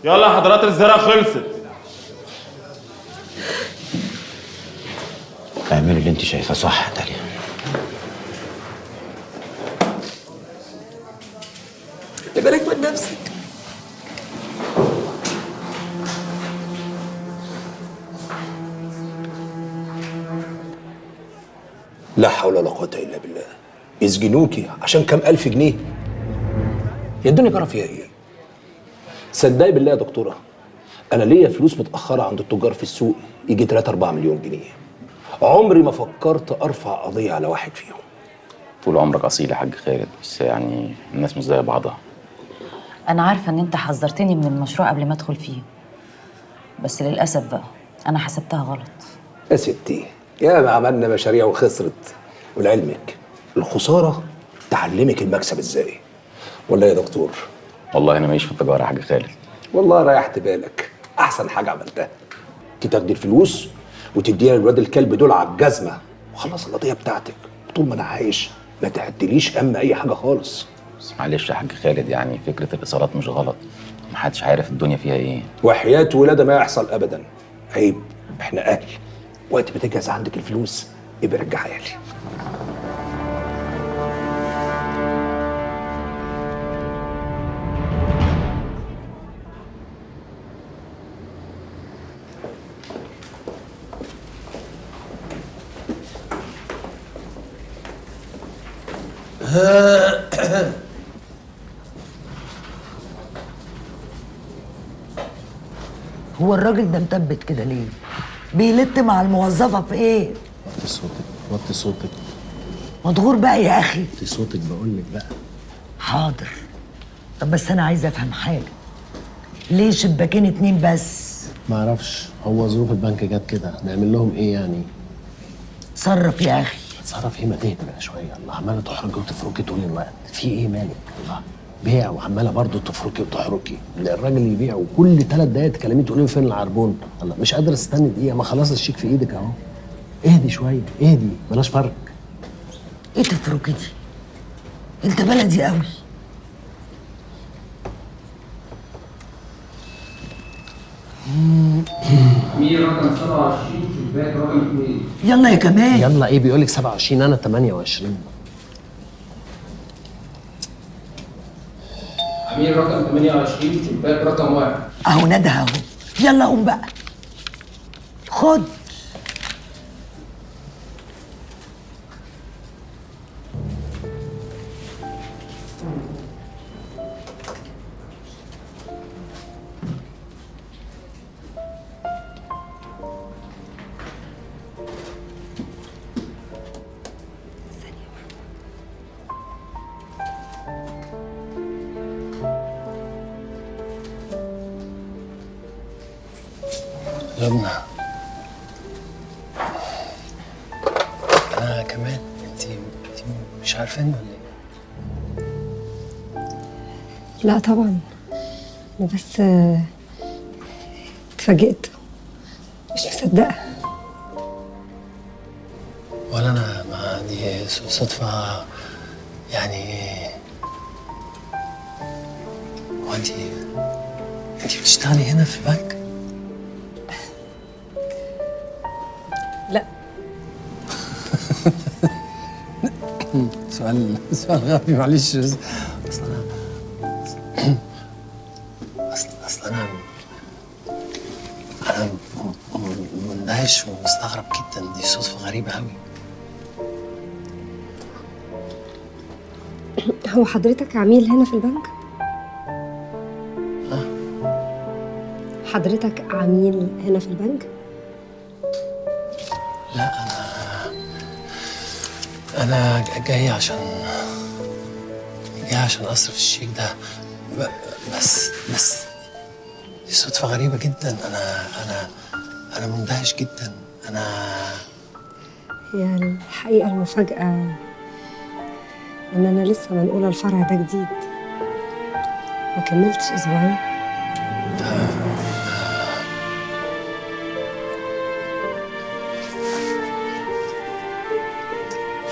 P: يلا حضرات الزرع خلصت.
A: اعملي اللي انت شايفاه صح يا داليا.
B: خلي بالك من نفسك.
F: لا حول ولا قوة إلا بالله. يسجنوكي عشان كام ألف جنيه؟ يا الدنيا جرى فيها إيه؟ صدقي بالله يا دكتورة، أنا ليا فلوس متأخرة عند التجار في السوق يجي 3-4 مليون جنيه. عمري ما فكرت أرفع قضية على واحد فيهم.
K: طول عمرك اصيل يا حاج خالد، بس يعني الناس مش زي بعضها.
N: انا عارفه ان انت حذرتني من المشروع قبل ما ادخل فيه، بس للاسف بقى انا حسبتها غلط.
F: يا ستي يا ما عملنا مشاريع وخسرت، ولعلمك الخسارة تعلمك المكسب ازاي، ولا يا دكتور؟
K: والله انا ماليش في التجاره يا حاج خالد.
F: والله ريحت بالك، أحسن حاجة عملتها. تاخدي الفلوس وتديها للواد الكلب دول على الجزمة وخلص القضية بتاعتك. طول ما أنا عايش ما تعدليش هم أي حاجة خالص.
K: بس معلش يا حاج خالد، يعني فكره الايصالات مش غلط، محدش عارف الدنيا فيها ايه.
F: وحياة ولادة ما يحصل أبدا. عيب، إحنا أهل. وقت ما تجهز عندك الفلوس يبقى رجعها لي.
R: هو الراجل ده مثبت كده ليه؟ بيلت مع الموظفة في ايه؟
S: وطي صوتك، وطي صوتك.
R: مضغور بقى يا اخي.
S: وطي صوتك بقول لك بقى.
R: حاضر. طب بس انا عايزه افهم حاجه. ليه شباكين 2 بس؟
S: ما اعرفش، هو ظروف البنك جت كده، نعمل لهم ايه يعني؟
R: تصرف يا اخي.
S: اتصرف ايه؟ ما تهدى بقى شويه، الله عماله تحرجي وتفركي طول الوقت، في ايه مالك؟ الله بيع وعماله برضه تفركي وتحركي، الراجل يبيع وكل 3 دقايق تكلميه تقولي له فين العربون؟ الله مش قادر استنى دقيقه، ما خلاص الشيك في ايدك اهو. اهدي شويه، اهدي بلاش فرق.
R: ايه تفركي دي؟ انت بلدي قوي.
T: مين رقم 27 شباك رقم 2؟
R: يلا يا كمان.
S: يلا ايه بيقول لك 27؟ انا 28.
T: امير رقم 28 شباك رقم 1.
R: اهو ندى اهو. يلا قوم بقى. خد.
S: يلا انا كمان. انت مش عارفاني ولا ايه؟
U: لا طبعا، انا بس اتفاجئت، مش مصدقه.
S: ولا انا، ما دي صدفه يعني. هو انت بتشتغلي هنا في البنك؟
U: لا.
S: سؤال غبي، معلش. اصل انا مندهش ومستغرب جدا، دي صدفه غريبه قوي.
U: هو حضرتك عميل هنا في البنك؟ حضرتك عميل هنا في البنك؟
S: لا، انا جاي عشان اصرف الشيك ده، بس دي صدفه غريبه جدا. انا مندهش جدا.
U: هي الحقيقه المفاجاه ان انا لسه منقوله الفرع ده جديد، ما كملتش اسبوعين.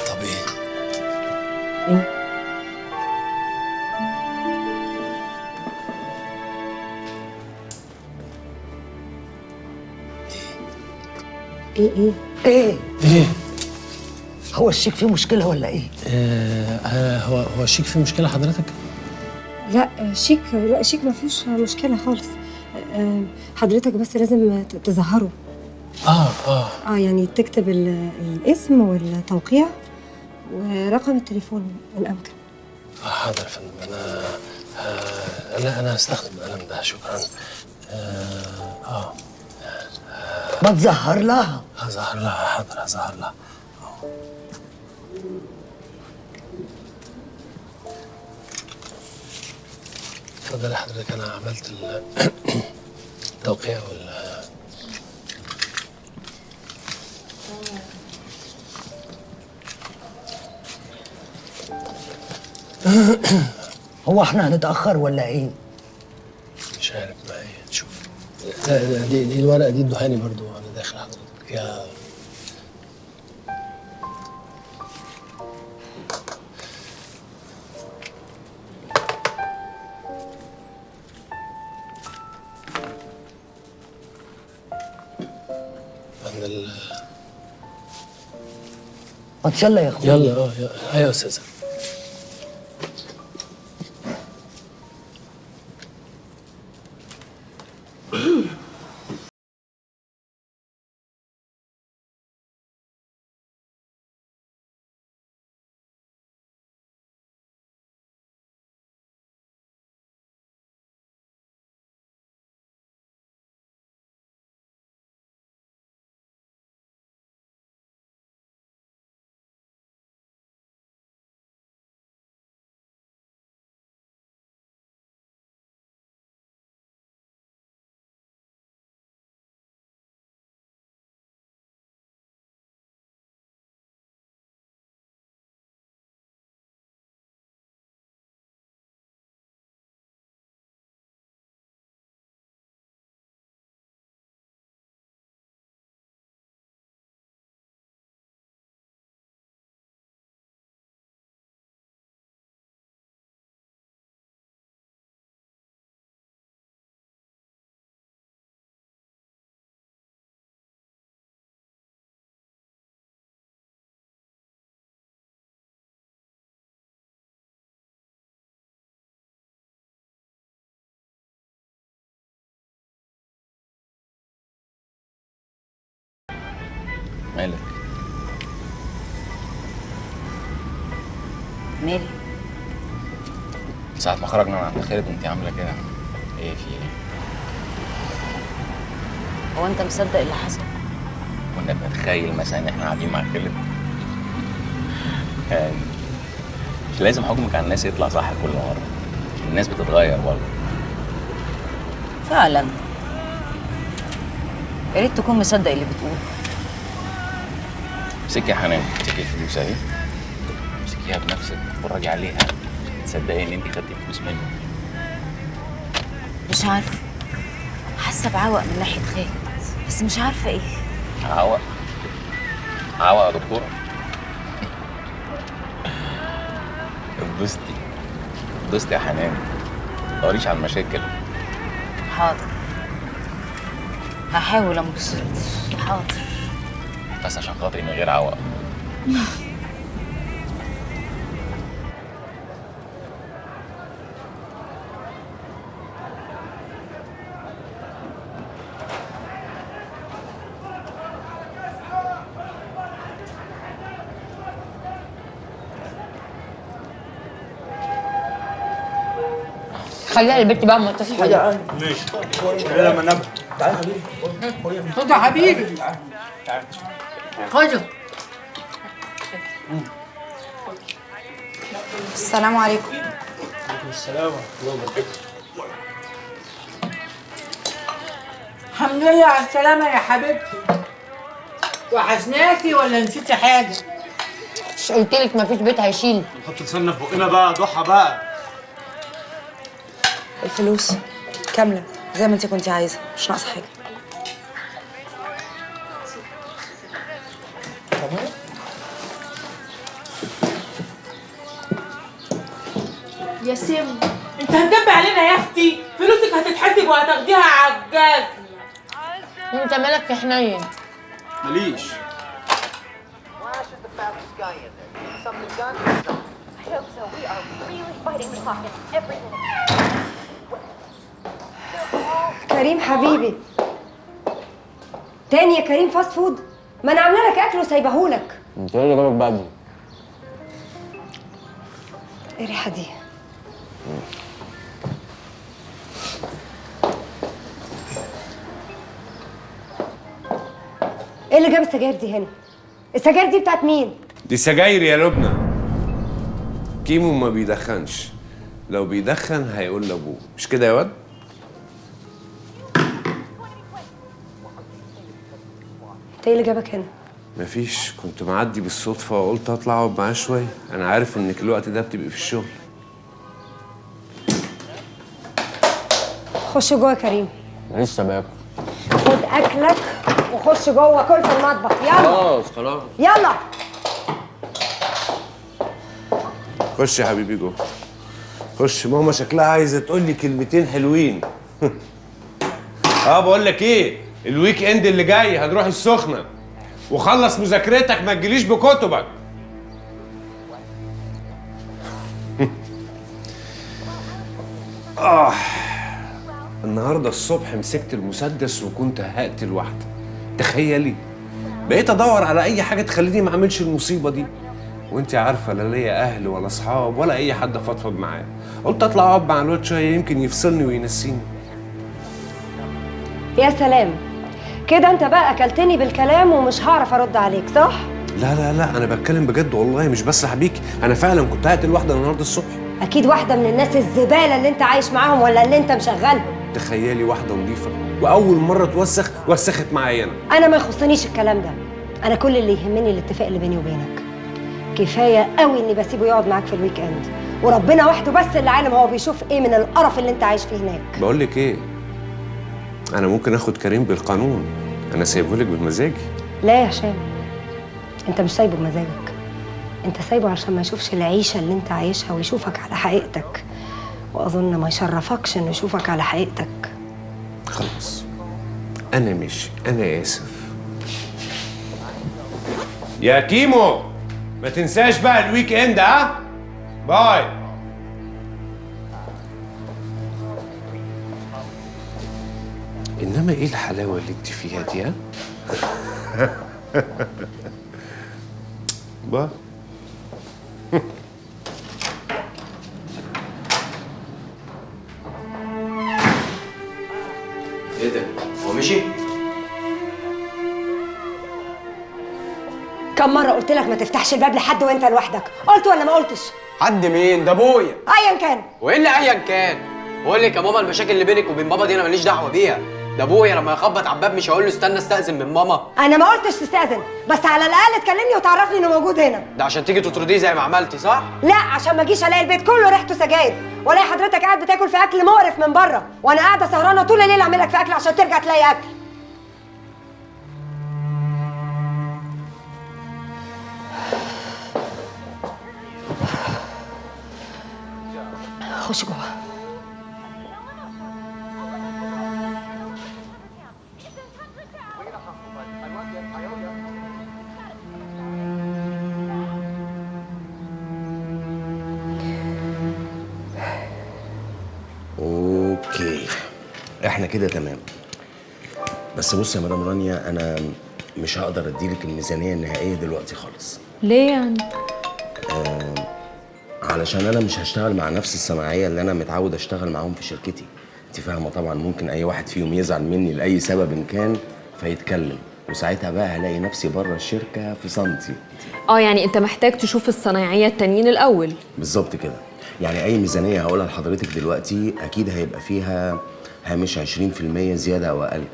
S: طب ايه؟
R: ايه؟ هو الشيك فيه مشكله ولا ايه؟
S: هو الشيك فيه مشكله حضرتك؟
U: لا شيك ما فيهوش مشكله خالص. حضرتك بس لازم تظهره. يعني تكتب الاسم والتوقيع ورقم التليفون ان امكن.
S: حاضر يا فندم. انا هستخدم القلم ده، شكرا.
R: ما تظهر لها.
S: هظهر لها، حاضر هظهر لها. اتفضلي حضرتك، انا عملت التوقيع
R: هو احنا هنتاخر ولا ايه؟
S: مش عارف بقى ايه، نشوف. دي الورقه دي ادوهاني برضو وانا داخل حضرتك فيها.
R: ما يلا يا اخويا.
S: يلا. ايوه يا استاذه.
K: مالك؟
N: مالي؟
K: ساعة ما خرجنا من عند خالد وانتي عاملة كده، ايه في ايه؟
N: هو انت مصدق اللي حصل؟
K: كنا بنتخيل مثلا ان احنا قاعدين مع خالد؟ يعني مش لازم حكمك على الناس يطلع صح كل مرة، الناس بتتغير برضه.
N: فعلا يا ريت تكون مصدق اللي بتقوله.
K: امسكي يا حنان، امسكي الفلوس اهي، امسكيها بنفسك، اتفرجي عليها، تصدقي ان انت خدتي فلوس منه.
L: مش عارفه، حاسه بعوق من ناحيه خالد بس مش عارفه ايه.
K: عوق عوق يا دكتوره. اتبسطي يا حنان، ما تدوريش على المشاكل.
L: حاضر، هحاول انبسط. حاضر،
K: بس عشان خاطري من غير عوق.
N: خليها البنت بقى ما تصحى.
P: ماشي لما نبقى. تعالى يا حبيبي.
N: خد يا حبيبي. خده.
B: السلام عليكم.
P: السلام ورحمة الله وبركاته.
H: الحمد لله على السلامة يا حبيبتي. وحشناكي ولا نسيتي حاجة؟
N: مش قلتلك مفيش بيت هيشيل؟
P: نحط لساننا في بقنا بقى، ضحى بقى.
B: الفلوس كاملة زي ما انت كنتي عايزة، مش ناقصة حاجة.
H: يا سم انت هتدب علينا يا اختي، فلوسك هتتحسب وهتاخديها على الجاز.
N: انت مالك يا حنين؟
P: ماليش.
U: كريم حبيبي، تاني يا كريم فاست فود؟ ما انا عامله لك اكل وسايبهولك.
E: انت ايه اللي جابك بدري؟
U: ايه الريحه دي؟ ايه اللي جاب السجاير دي هنا؟ السجاير دي بتاعت مين؟
D: دي سجاير يا لبنى. كيمو ما بيدخنش، لو بيدخن هيقول لابوه، مش كده يا واد؟
U: انت ايه اللي جابك هنا؟
D: مفيش، كنت معدي بالصدفة وقلت اطلع اقعد معاه شوية، انا عارف انك الوقت ده بتبقي في الشغل.
U: خش جوه يا كريم.
E: لسه باكل.
U: خد اكلك وخش جوه كل في المطبخ. يلا
E: خلاص.
U: يلا.
D: خش يا حبيبي جوه. خش، ماما شكلها عايزة تقول لي كلمتين حلوين. بقول لك ايه، الويك اند اللي جاي هنروح السخنة، وخلص مذاكرتك ما تجيليش بكتبك. النهارده الصبح مسكت المسدس وكنت هقتل واحدة. تخيلي، بقيت ادور على اي حاجة تخليني ما اعملش المصيبة دي، وانت عارفة لا ليا اهل ولا اصحاب ولا اي حد افضفض معاه. قلت اطلع اقعد مع الواد شوية يمكن يفصلني وينسيني.
U: يا سلام، كده انت بقى اكلتني بالكلام ومش هعرف ارد عليك، صح؟
D: لا لا لا، انا بتكلم بجد والله، مش بس حبيكي، انا فعلا كنت هقتل واحدة النهارده الصبح.
U: اكيد واحده من الناس الزباله اللي انت عايش معاهم ولا اللي انت مشغلهم.
D: تخيلي واحدة نظيفة واول مرة توسخ وسخت معايا
U: انا ما يخصنيش الكلام ده، انا كل اللي يهمني الاتفاق اللي بيني وبينك. كفايه قوي اني بسيبه يقعد معاك في الويك اند، وربنا وحده بس اللي عالم هو بيشوف ايه من القرف اللي انت عايش فيه هناك.
D: بقول لك ايه، انا ممكن اخد كريم بالقانون، انا سايبهولك بمزاجي.
U: لا يا هشام، انت مش سايبه بمزاجك، انت سايبه عشان ما يشوفش العيشه اللي انت عايشها ويشوفك على حقيقتك، واظن ما يشرفكش انه يشوفك على حقيقتك.
D: خلاص انا ماشي، انا اسف. يا كيمو ما تنساش بقى الويك اند. باي. انما ايه الحلاوه اللي انت فيها دي؟ باي.
E: ايه ده؟ هو مشي؟
U: كم مره قلت لك ما تفتحش الباب لحد وانت لوحدك؟ قلت ولا ما قلتش؟
E: حد مين؟ ده ابويا.
U: ايا كان.
E: وايه اللي ايا كان؟ بقول لك يا ماما، المشاكل اللي بينك وبين بابا دي انا ماليش دعوه بيها، ده ابويا لما يخبط على الباب مش هقول له استنى استأذن من ماما.
U: انا ما قلتش تستأذن، بس على الاقل تكلمني وتعرفني انه موجود هنا.
E: ده عشان تيجي تطرديه زي ما عملتي صح؟
U: لا، عشان ما اجيش الاقي البيت كله ريحته سجاير، والاقي حضرتك قاعد بتاكل في اكل مقرف من بره، وانا قاعده سهرانه طول الليل اعمل لك في اكل عشان ترجع تلاقي اكل. خش جوه.
A: اوكي، احنا كده تمام. بس بص يا مدام رانيا، انا مش هقدر اديلك الميزانيه النهائيه دلوقتي خالص.
L: ليه يعني؟
A: علشان انا مش هشتغل مع نفس الصناعيه اللي انا متعود اشتغل معاهم في شركتي. انت فاهمه طبعا، ممكن اي واحد فيهم يزعل مني لاي سبب إن كان فيتكلم، وساعتها بقى هلاقي نفسي بره الشركه في سنتي.
L: يعني انت محتاج تشوف الصنايعيه التانيين الاول.
A: بالظبط كده. يعني اي ميزانيه هقولها لحضرتك دلوقتي اكيد هيبقى فيها هامش 20% زياده او اقل.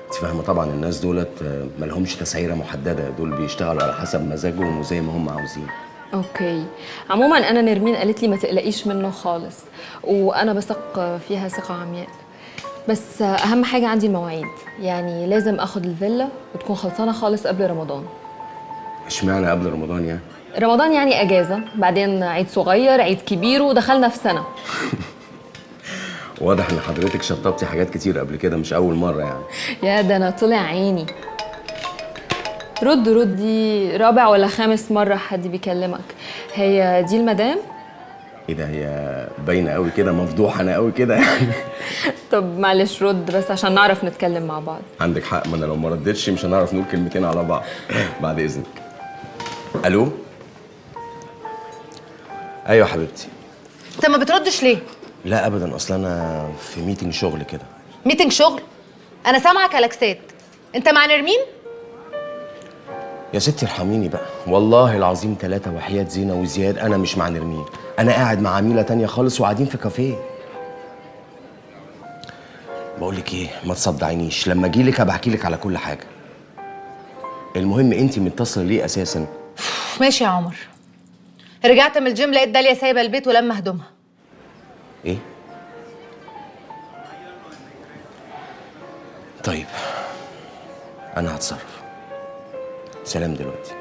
A: انت فاهمه طبعا الناس دولت مالهمش تسعيره محدده، دول بيشتغلوا على حسب مزاجهم وزي ما هم عاوزين.
L: اوكي، عموما انا نرمين قالت لي ما تقلقيش منه خالص، وانا بثق فيها ثقه عمياء. بس اهم حاجه عندي المواعيد، يعني لازم اخد الفيلا وتكون خلصانه خالص قبل رمضان.
A: اشمعنى قبل رمضان يعني؟
L: رمضان يعني اجازه، بعدين عيد صغير، عيد كبير، ودخلنا في سنه.
A: واضح ان حضرتك شطبتي حاجات كتير قبل كده، مش اول مره يعني.
L: يا ده انا طلع عيني. رد دي رابع ولا خامس مره حد بيكلمك. هي دي المدام؟
A: ايه ده، هي باينه قوي كده، مفضوحه انا قوي كده يعني.
L: طب معلش رد بس عشان نعرف نتكلم مع بعض.
A: عندك حق، ما انا لو ما ردتش مش هنعرف نقول كلمتين على بعض. بعد اذنك. الو. ايوه حبيبتي.
C: انت ما بتردش ليه؟
A: لا ابدا، اصل انا في ميتنج شغل كده.
C: ميتنج شغل؟ انا سامعه كلاكسات. انت مع نرمين؟
A: يا ستي ارحميني بقى، والله العظيم 3 وحياة زينة وزياد انا مش مع نرمين، انا قاعد مع عميلة تانية خالص وقاعدين في كافيه. بقول لك ايه، ما تصدعينيش، لما اجي لك هبحكي لك على كل حاجة. المهم انت متصلة ليه اساسا؟
C: ماشي يا عمر. رجعت من الجيم لقيت داليا سايبه البيت ولما هدومها.
A: ايه؟ طيب انا هتصرف. سلام دلوقتي.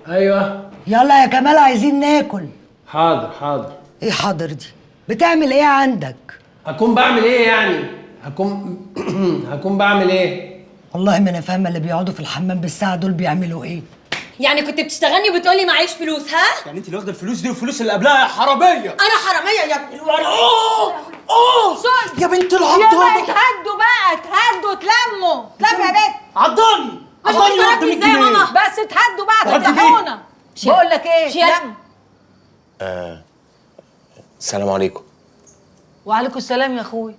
R: ايوه يلا يا كمال عايزين ناكل.
Q: حاضر حاضر.
R: ايه حاضر دي؟ بتعمل ايه عندك؟
Q: هكون بعمل ايه يعني؟ هكون بعمل ايه؟
R: والله ما انا فاهمه اللي بيقعدوا في الحمام بالساعه دول بيعملوا ايه؟
G: يعني كنت بتشتغلني وبتقولي معيش فلوس ها؟
Q: يعني انت اللي واخده الفلوس دي والفلوس اللي قبلها يا حراميه.
G: انا حراميه يا ابن الولد.
Q: يا بنت
H: يا
Q: العضانه.
H: بقى اتهدوا بقى، اتهدوا، تلموا يا بنت.
Q: عضاني
H: مش
Q: عضاني واخده
H: بتضربني
Q: 100
H: ازاي يا
Q: جنيه.
H: ماما؟ بس اتهدوا بقى
Q: وهدي
H: تفتحونا. بقول لك ايه؟
G: شيل.
H: لم.
A: السلام عليكم.
H: وعليكم السلام يا اخوي.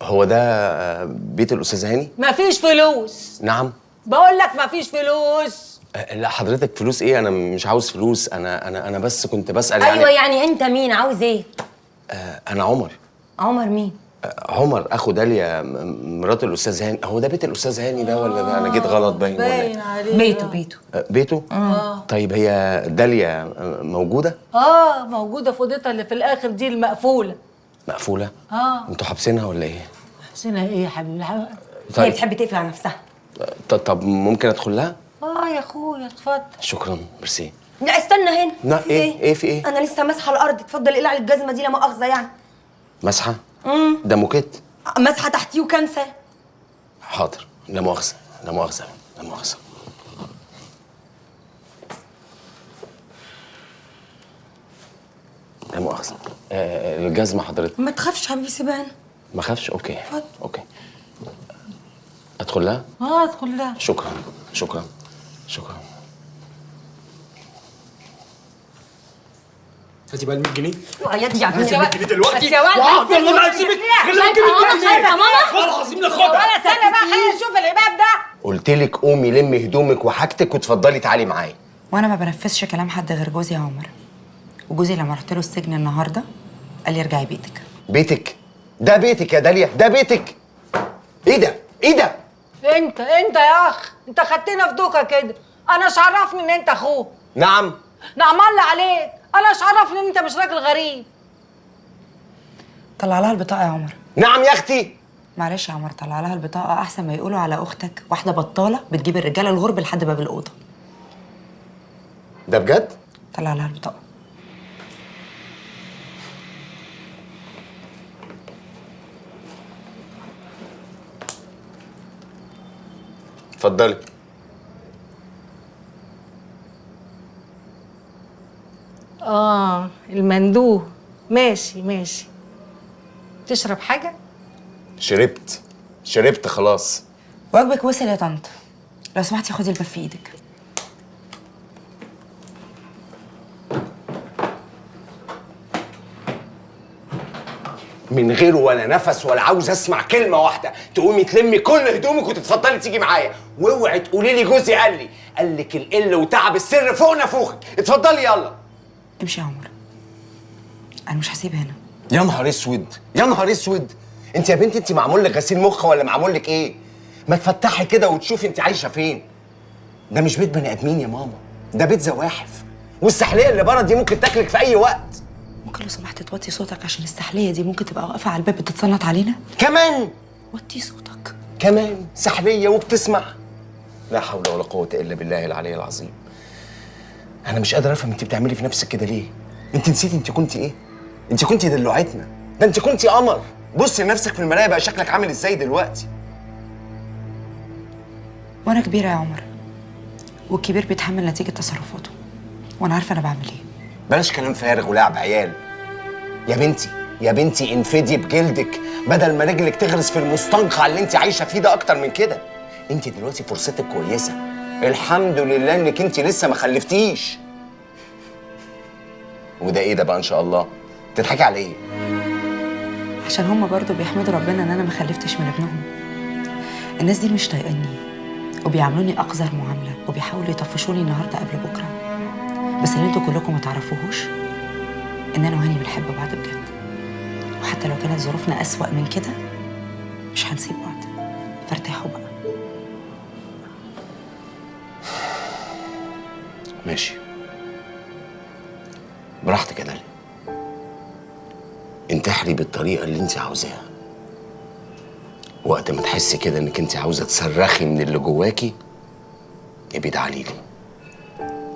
A: هو ده بيت الاستاذ هاني؟
H: مفيش فلوس.
A: نعم.
H: بقول لك مفيش فلوس.
A: لا حضرتك فلوس ايه، انا مش عاوز فلوس، انا بس كنت بسأل
G: ايوه
A: يعني.
G: يعني انت مين؟ عاوز ايه؟
A: انا عمر.
G: عمر مين؟
A: عمر اخو داليا مرات الاستاذ هاني. هو ده بيت الاستاذ هاني ده ولا ده انا جيت غلط باين ولا ايه؟
H: عليه.
G: بيته.
A: بيته؟ طيب هي داليا موجوده؟
H: موجوده في اوضتها اللي في الاخر دي المقفوله.
A: مقفوله؟
H: اه
A: انتوا حابسينها ولا ايه؟
H: حسينها ايه يا حبيبي؟
A: طيب.
G: هي بتحب تقفل على نفسها.
A: طب ممكن ادخل لها؟
H: يا اخويا اتفضل.
A: شكرا ميرسي.
G: لا استنى هنا.
A: لا ايه في ايه؟
G: انا لسه ماسحه الارض، اتفضل اقلع الجزمه دي لا مؤاخذه يعني.
A: مسحه؟ ده موكيت؟
G: مسحه تحتيه وكنسه.
A: حاضر، لا مؤاخذه لا مؤاخذه لا مؤاخذه. مؤاخذه. الجزمه حضرتك.
U: ما تخافش حبيبي سيبها هنا.
A: ما خافش. اوكي
U: اتفضل.
A: اوكي. ادخل لها.
U: ادخل لها.
A: شكرا شكرا شكرا.
E: هاتي بقى ال 100 جنيه.
U: يا دي يا
E: هاتي ال 100 جنيه دلوقتي.
U: يا ولد
E: والله ما هسيبك غير لما تجيبي ال 100 جنيه.
U: يا ماما
E: والله العظيم لاخدها.
U: ولا استنى بقى خلينا نشوف الإباب ده.
A: قلت لك قومي لمي هدومك وحاجتك وتفضلي تعالي معايا.
B: وانا ما بنفذش كلام حد غير جوزي يا عمر. وجوزي لما رحت له السجن النهارده قال لي ارجعي بيتك.
A: بيتك؟ ده بيتك يا داليا، ده بيتك. ايه ده؟ ايه ده؟
U: انت يا اخ، انت خدتنا في دوكا كده. انا ايش عرفني ان انت اخوه؟
A: نعم.
U: نعم الله عليك، انا ايش عرفني ان انت مش راجل غريب؟
B: طلع لها البطاقه يا عمر.
A: نعم يا اختي.
B: معلش يا عمر، طلع لها البطاقه احسن ما يقولوا على اختك واحده بطاله بتجيب الرجاله الغرب لحد باب الاوضه.
A: ده بجد؟
B: طلع لها البطاقه.
A: اتفضلي.
U: المندوب. ماشي. تشرب حاجه؟
A: شربت خلاص.
B: واجبك وصل يا طنط. لو سمحتي خدي الباب في ايدك.
A: من غير ولا نفس ولا عاوز اسمع كلمه واحده. تقومي تلمي كل هدومك وتتفضلي تيجي معايا، واوعي تقولي لي جوزي قال لك القله وتعب السر فوق نافوخك. اتفضلي يلا.
B: امشي يا عمر، انا مش هسيب هنا.
A: يا نهار اسود يا نهار اسود. انت يا بنتي انت معمول لك غسيل مخ ولا معمول لك ايه؟ ما تفتحي كده وتشوفي انت عايشه فين. ده مش بيت بني ادمين يا ماما، ده بيت زواحف، والسحليه اللي بره دي ممكن تاكلك في اي وقت.
B: ممكن لو سمحت توطي صوتك عشان السحليه دي ممكن تبقى واقفه على الباب بتتصنت علينا؟
A: كمان
B: وطي صوتك.
A: كمان سحليه وبتسمع؟ لا حول ولا قوه الا بالله العلي العظيم. انا مش قادر افهم انت بتعملي في نفسك كده ليه؟ انت نسيتي انت كنتي ايه؟ انت كنتي دلوعتنا، ده انت كنتي قمر. بصي لنفسك في المرايه بقى شكلك عامل ازاي دلوقتي.
B: وانا كبيره يا عمر، والكبير بيتحمل نتيجه تصرفاته، وانا عارفه انا بعمل ايه.
A: بلاش كلام فارغ ولعب عيال. يا بنتي انفدي بجلدك بدل ما رجلك تغرس في المستنقع اللي انت عايشه فيه ده اكتر من كده. انت دلوقتي فرصتك كويسه، الحمد لله انك انت لسه ما خلفتيش. وده ايه ده بقى ان شاء الله؟ تضحكي على ايه؟
B: عشان هما برضو بيحمدوا ربنا ان انا ما خلفتش من ابنهم. الناس دي مش طايقاني وبيعاملوني اقذر معامله وبيحاولوا يطفشوني النهارده قبل بكره. بس اللي انتوا كلكم ما تعرفوهوش ان انا وهاني بنحب بعض بجد، وحتى لو كانت ظروفنا اسوأ من كده مش هنسيب بعض. فارتاحوا بقى.
A: ماشي براحتك يا داليا، انتحري بالطريقه اللي انت عاوزاها. وقت ما تحسي كده انك انت عاوزه تصرخي من اللي جواكي ابقي تعالي لي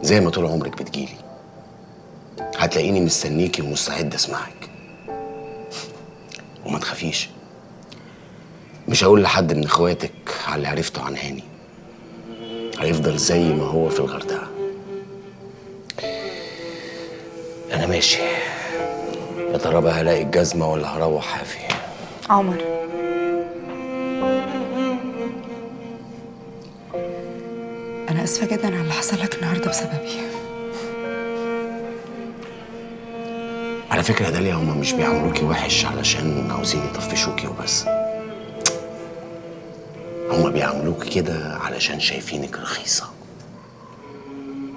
A: زي ما طول عمرك بتجيلي. هتلاقيني مستنيكي ومستعد اسمعك. وما تخافيش، مش هقول لحد من اخواتك على اللي عرفته عن هاني. هيفضل زي ما هو في الغردقه. انا ماشي. يا ترى بقى هلاقي الجزمه ولا هروح حافي؟
B: عمر، انا اسفه جدا على اللي حصل لك النهارده بسببي.
A: على فكره يا داليا هما مش بيعاملوكي وحش علشان عاوزين يطفشوكي وبس. هما بيعاملوكي كده علشان شايفينك رخيصه.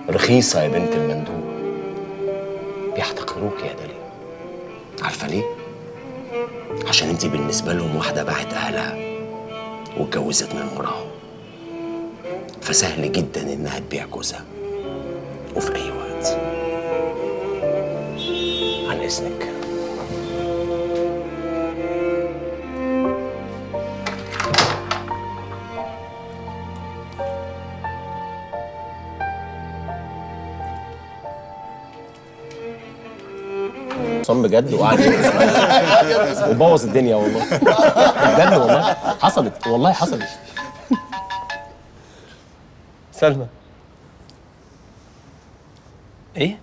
A: رخيصه يا بنت المندوب. بيحتقروكي يا داليا. عارفه ليه؟ عشان انتي بالنسبه لهم واحده باعت اهلها واتجوزت من وراهم، فسهل جدا انها تبيع جوزها وفي اي وقت. عن اذنك.
E: صم بجد وقعد وبوظ الدنيا والله. بجد والله حصلت، والله حصلت. سلمى ايه؟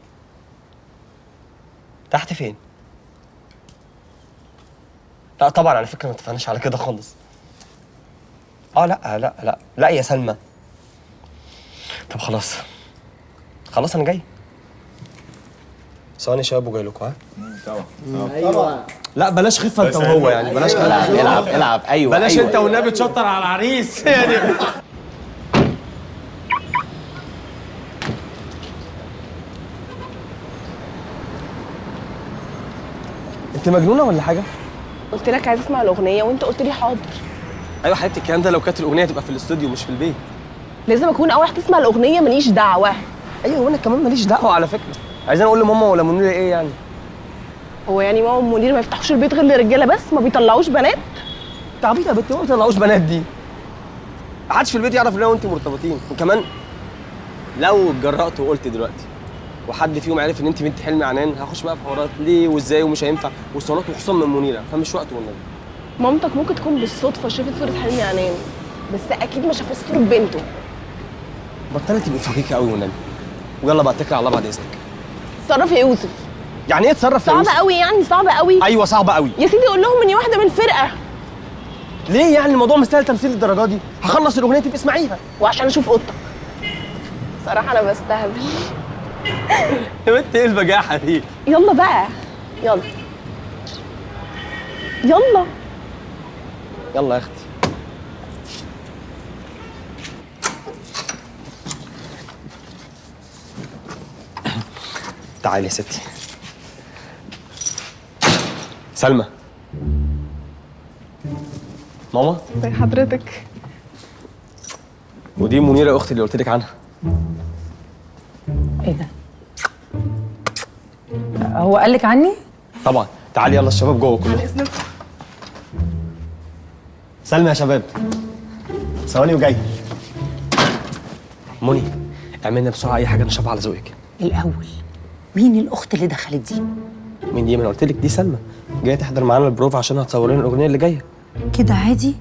E: تحت فين؟ لا طبعا على فكره ما اتفقناش على كده خالص. لا يا سلمى. طب خلاص انا جاي. ثواني شباب وجاي لكم. ها؟
A: ايوه
E: لا بلاش خفه انت وهو يعني، بلاش
A: العب ايوه
E: بلاش
A: أيوة.
E: انت والنبي تشطر على العريس يعني. انت مجنونه ولا حاجه؟
J: قلت لك عايز اسمع الاغنيه وانت قلت لي حاضر.
E: ايوه حبيبتي الكلام ده لو كانت الاغنيه تبقى في الاستوديو مش في البيت.
J: لازم اكون اول واحد تسمع الاغنيه، ماليش دعوه.
E: ايوه وانا كمان ماليش دعوه على فكره. عايزين اقول لماما ولا منيره ايه يعني؟
J: هو يعني ماما ومنير ما يفتحوش البيت غير لرجاله بس، ما بيطلعوش بنات؟
E: انت عبيطه يا بنت، ما بيطلعوش بنات دي. ما حدش في البيت يعرف ان انا وانت مرتبطين. وكمان لو اتجرأت وقلت دلوقتي وحد فيهم عرف ان انت بنت حلمي عنان، هخش بقى في حوارات ليه وازاي ومش هينفع وصالات، وخصوصا من منيره، فمش وقت والنبي.
J: مامتك ممكن تكون بالصدفه شافت صوره حلمي عنان، بس اكيد ما شافت صوره بنته.
E: بطلت تبقي فكيكه قوي والنبي، ويلا بقى اتكل على الله بعد اذنك.
J: اتصرف يا يوسف.
E: يعني ايه اتصرف يا يوسف؟
J: صعبه قوي يعني، صعبه قوي.
E: ايوه صعبه قوي
J: يا سيدي قول لهم اني واحده من الفرقه.
E: ليه يعني الموضوع مستاهل تمثيل الدرجه دي؟ هخلص الاغنيه تبقي اسمعيها.
J: وعشان اشوف اوضتك. صراحه انا بستهبل.
E: يا بنت ايه البجاحه دي؟
J: يلا بقى يلا يلا
E: يلا يا اختي. تعالي يا ستي. سلمى. ماما.
J: زي حضرتك.
E: ودي منيره اختي اللي قلت لك عنها.
N: ايه ده؟ هو قال لك عني؟
E: طبعا. تعالي يلا الشباب جوه كلهم. سلمى يا شباب. ثواني وجاي. مني اعملنا بسرعه اي حاجه نشربها على ذوقك.
N: الاول مين الاخت اللي دخلت دي؟
E: مين دي؟ ما انا قلت لك دي سلمى جايه تحضر معانا البروف عشان هتصور لنا الاغنيه اللي جايه.
N: كده عادي؟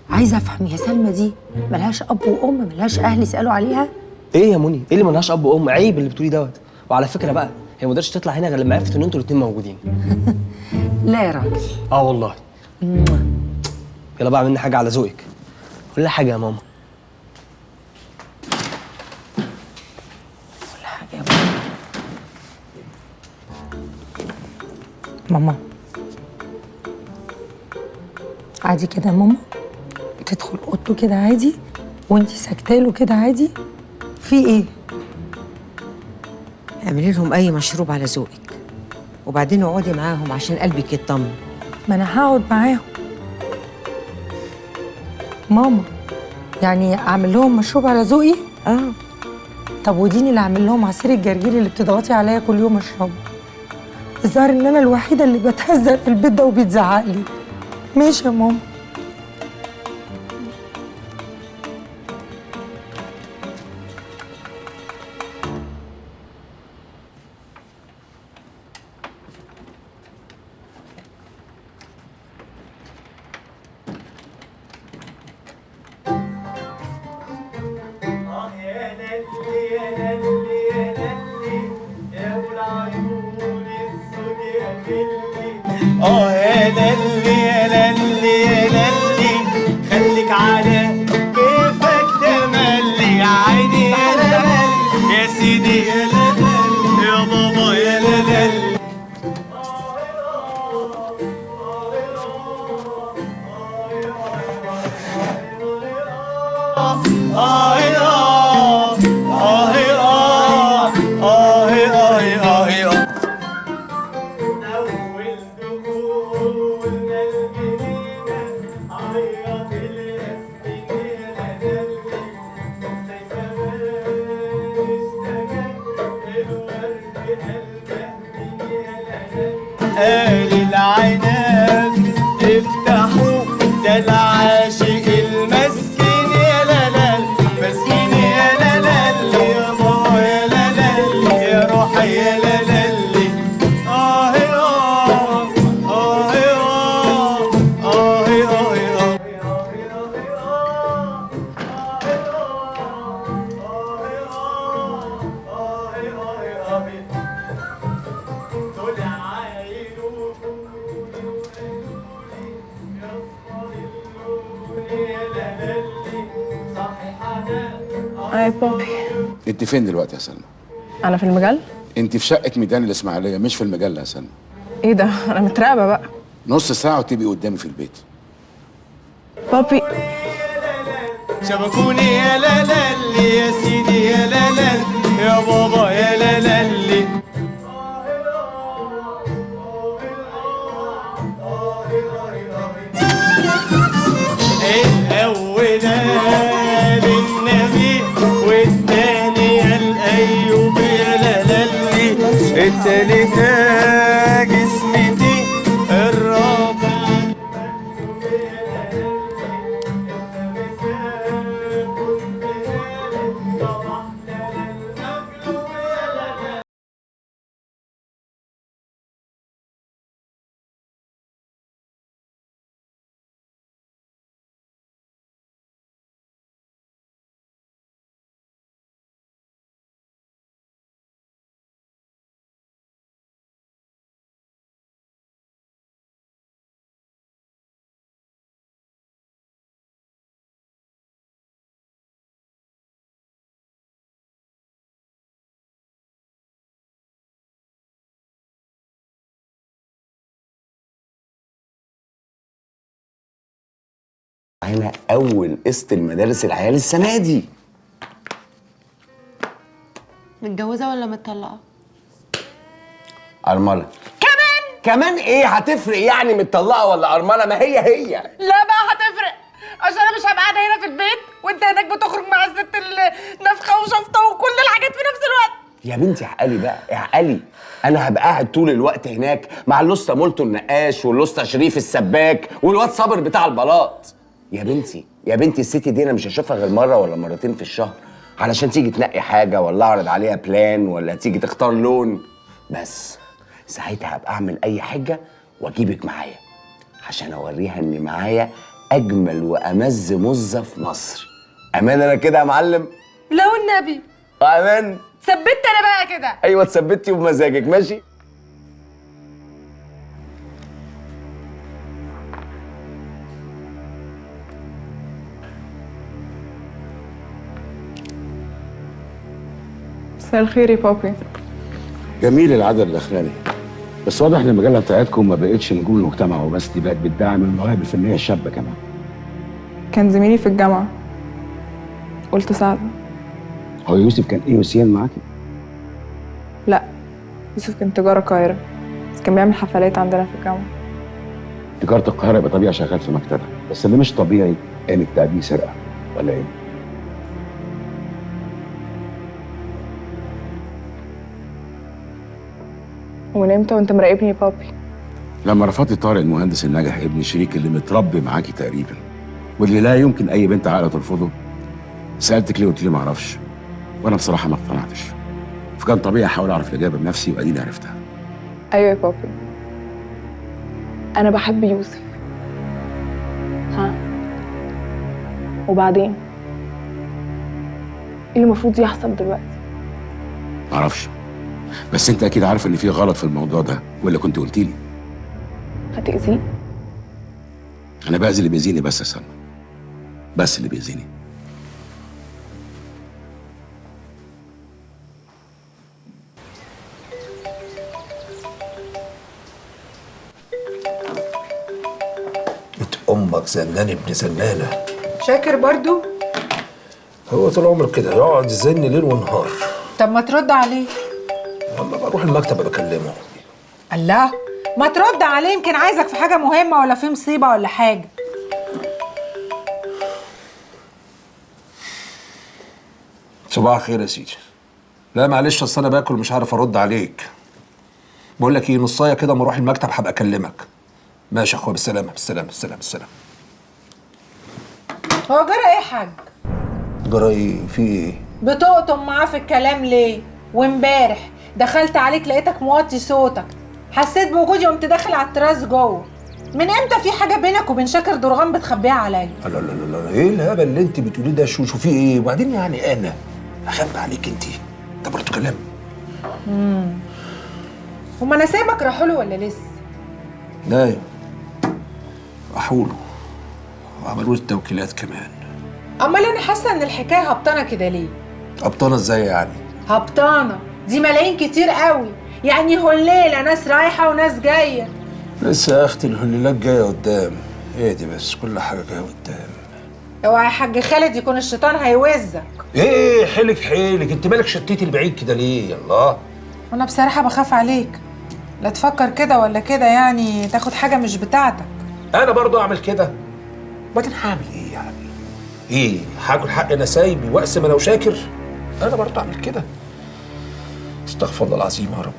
N: عايزه افهم، يا سلمى دي ملهاش اب وام، ملهاش اهل يسالوا عليها؟
E: ايه يا مني؟ ايه اللي ملهاش اب وام؟ عيب اللي بتقوليه دوت. وعلى فكره بقى هي ما قدرتش تطلع هنا غير لما عرفت ان انتوا الاثنين موجودين.
N: لا يا راجل.
E: اه والله. يلا بقى اعملنا حاجه على ذوقك. كل حاجه يا ماما.
N: كل حاجه يا ماما. عادي كده يا ماما؟ تدخل اوضته كده عادي وانتي ساكتاله كده عادي؟ في ايه؟
V: اعملي لهم اي مشروب على ذوقك وبعدين اقعدي معاهم عشان قلبك يطمن.
N: ما انا هقعد معاهم ماما. يعني اعمل لهم مشروب على ذوقي؟ طب وديني اللي اعمل لهم عصير الجرجير اللي بتضغطي عليا كل يوم اشربه. الظاهر ان انا الوحيده اللي بتهزق في البيت ده وبيتزعق لي. ماشي يا ماما.
P: يا للي يا للي يا للي خليك على كيفك تملي يا عيني يا للي يا سيدي يا للي يا بابا يا للي. قال العناب افتحوا ده العاشق المسكين يا لالال مسكين يا لالال يا بابا يا لالال يا روحي يا لالال.
J: يا بابي.
I: انت فين دلوقتي يا سلمى؟
J: انا في المجال؟
I: انت في شقه ميدان الاسماعيليه مش في المجله يا سلمى.
J: ايه ده؟ انا متراقبه بقى.
I: نص ساعه وتبقي قدامي في البيت.
J: بابي.
P: شبكوني يا لالي يا سيدي يا لالي يا بابا يا لالي. الأول قال النبي والتاني قال أيوب يا لالي التالتة جسمتي الرابع
A: معانا اول قسط المدارس العيال السنه دي.
C: متجوزه ولا متطلقه؟
A: ارمله. كمان ايه هتفرق يعني متطلقه ولا ارمله؟ ما هي
H: لا بقى هتفرق، عشان انا مش هبقى قاعده هنا في البيت وانت هناك بتخرج مع الست النفخه وشفطه وكل الحاجات في نفس الوقت.
A: يا بنتي اعقلي بقى اعقلي. انا هبقى قاعد طول الوقت هناك مع اللوسته مولتو النقاش واللوسته شريف السباك والواد صابر بتاع البلاط. يا بنتي الست دي انا مش هشوفها غير مره ولا مرتين في الشهر علشان تيجي تنقي حاجه ولا اعرض عليها بلان ولا تيجي تختار لون. بس ساعتها هبقى اعمل اي حاجه واجيبك معايا عشان اوريها ان معايا اجمل وامز مزه في مصر. امان انا كده يا معلم؟
H: لا والنبي.
A: امان.
H: ثبت انا بقى كده.
A: ايوه اتثبتي وبمزاجك. ماشي.
J: مساء الخير يا بابي.
I: جميل العدد الاخراني، بس واضح ان المجله بتاعتكم ما بقتش نجوم المجتمع وبس، دي بقت بتدعم المواهب الفنيه الشابه كمان.
J: كان زميلي في الجامعه، قلت اساعده.
I: هو يوسف كان ايه وسيان معاكي؟
J: لا، يوسف كان تجاره القاهره، بس كان بيعمل حفلات عندنا في الجامعه.
I: تجاره القاهره يبقى طبيعي شغال في مكتبه، بس اللي مش طبيعي انك تأديه سرقه ولا ايه؟
J: ومن امتى وانت مراقبني يا بابي؟
I: لما رفضت طارق المهندس الناجح ابن شريك اللي متربي معاكي تقريبا واللي لا يمكن اي بنت عاقله ترفضه، سالتك ليه؟ قلت لي ما اعرفش، وانا بصراحه ما اقتنعتش، فكان طبيعي احاول اعرف الاجابه بنفسي واديني عرفتها.
J: ايوه يا بابي، انا بحب يوسف. ها، وبعدين ايه اللي المفروض يحصل دلوقتي؟
I: ما اعرفش، بس انت اكيد عارف ان في غلط في الموضوع ده ولا كنت قلت لي؟
J: هتأذيه؟
I: انا باذي اللي بيأذيني بس يا سلمى، بس اللي بيأذيني.
F: امك زنان ابن زنانه.
H: شاكر برضو؟
F: هو طول عمره كده يقعد يزن ليل ونهار.
H: طب ما ترد عليه.
F: لما بروح المكتب بكلمه.
H: الله، ما ترد عليه، يمكن عايزك في حاجه مهمه ولا في مصيبه ولا حاجه.
F: صباح الخير يا سيدي. لا معلش، اصل انا باكل مش عارف ارد عليك. بقول لك ايه، نصايه كده اما اروح المكتب هبقى اكلمك. ماشي يا اخويا، بالسلامه بالسلامه بالسلامه بالسلامه.
H: هو جرى ايه يا حاج؟
F: جرى ايه؟ في ايه؟
H: بتقطم معاه في الكلام ليه؟ وامبارح دخلت عليك لقيتك موطي صوتك، حسيت بوجودي وقمت داخل على التراس جوه. من امتى في حاجه بينك وبين شاكر درغام بتخبيها عليا؟
F: لا لا لا لا، ايه الهبل اللي انت بتقوليه ده؟ شو في ايه؟ وبعدين يعني انا اخبي عليك انت؟ ده برضه كلام.
H: هما انا سايبك راحوا له ولا لسه؟
F: لا، راحوا له وعملوا له التوكيلات كمان.
H: امال انا حاسه ان الحكايه هبطانه كده ليه؟
F: ابطاله ازاي يعني؟
H: هبطانه دي ملايين كتير قوي، يعني هليله ناس رايحه وناس جايه.
F: لسه يا اختي الهليلات جايه قدام. ايه دي بس، كل حاجه جايه قدام.
H: اوعى يا حاج خالد يكون الشيطان هيوزك.
F: ايه حيلك انت مالك شتيتي البعيد كده ليه؟ يلا.
H: وانا بصراحه بخاف عليك، لا تفكر كده ولا كده يعني تاخد حاجه مش بتاعتك.
F: انا برضو اعمل كده؟ وبعدين هعمل ايه يعني؟ ايه هاكل حق نسايبي واقسم انا وشاكر؟ انا برضو اعمل كده؟ استغفر الله العظيم يا رب،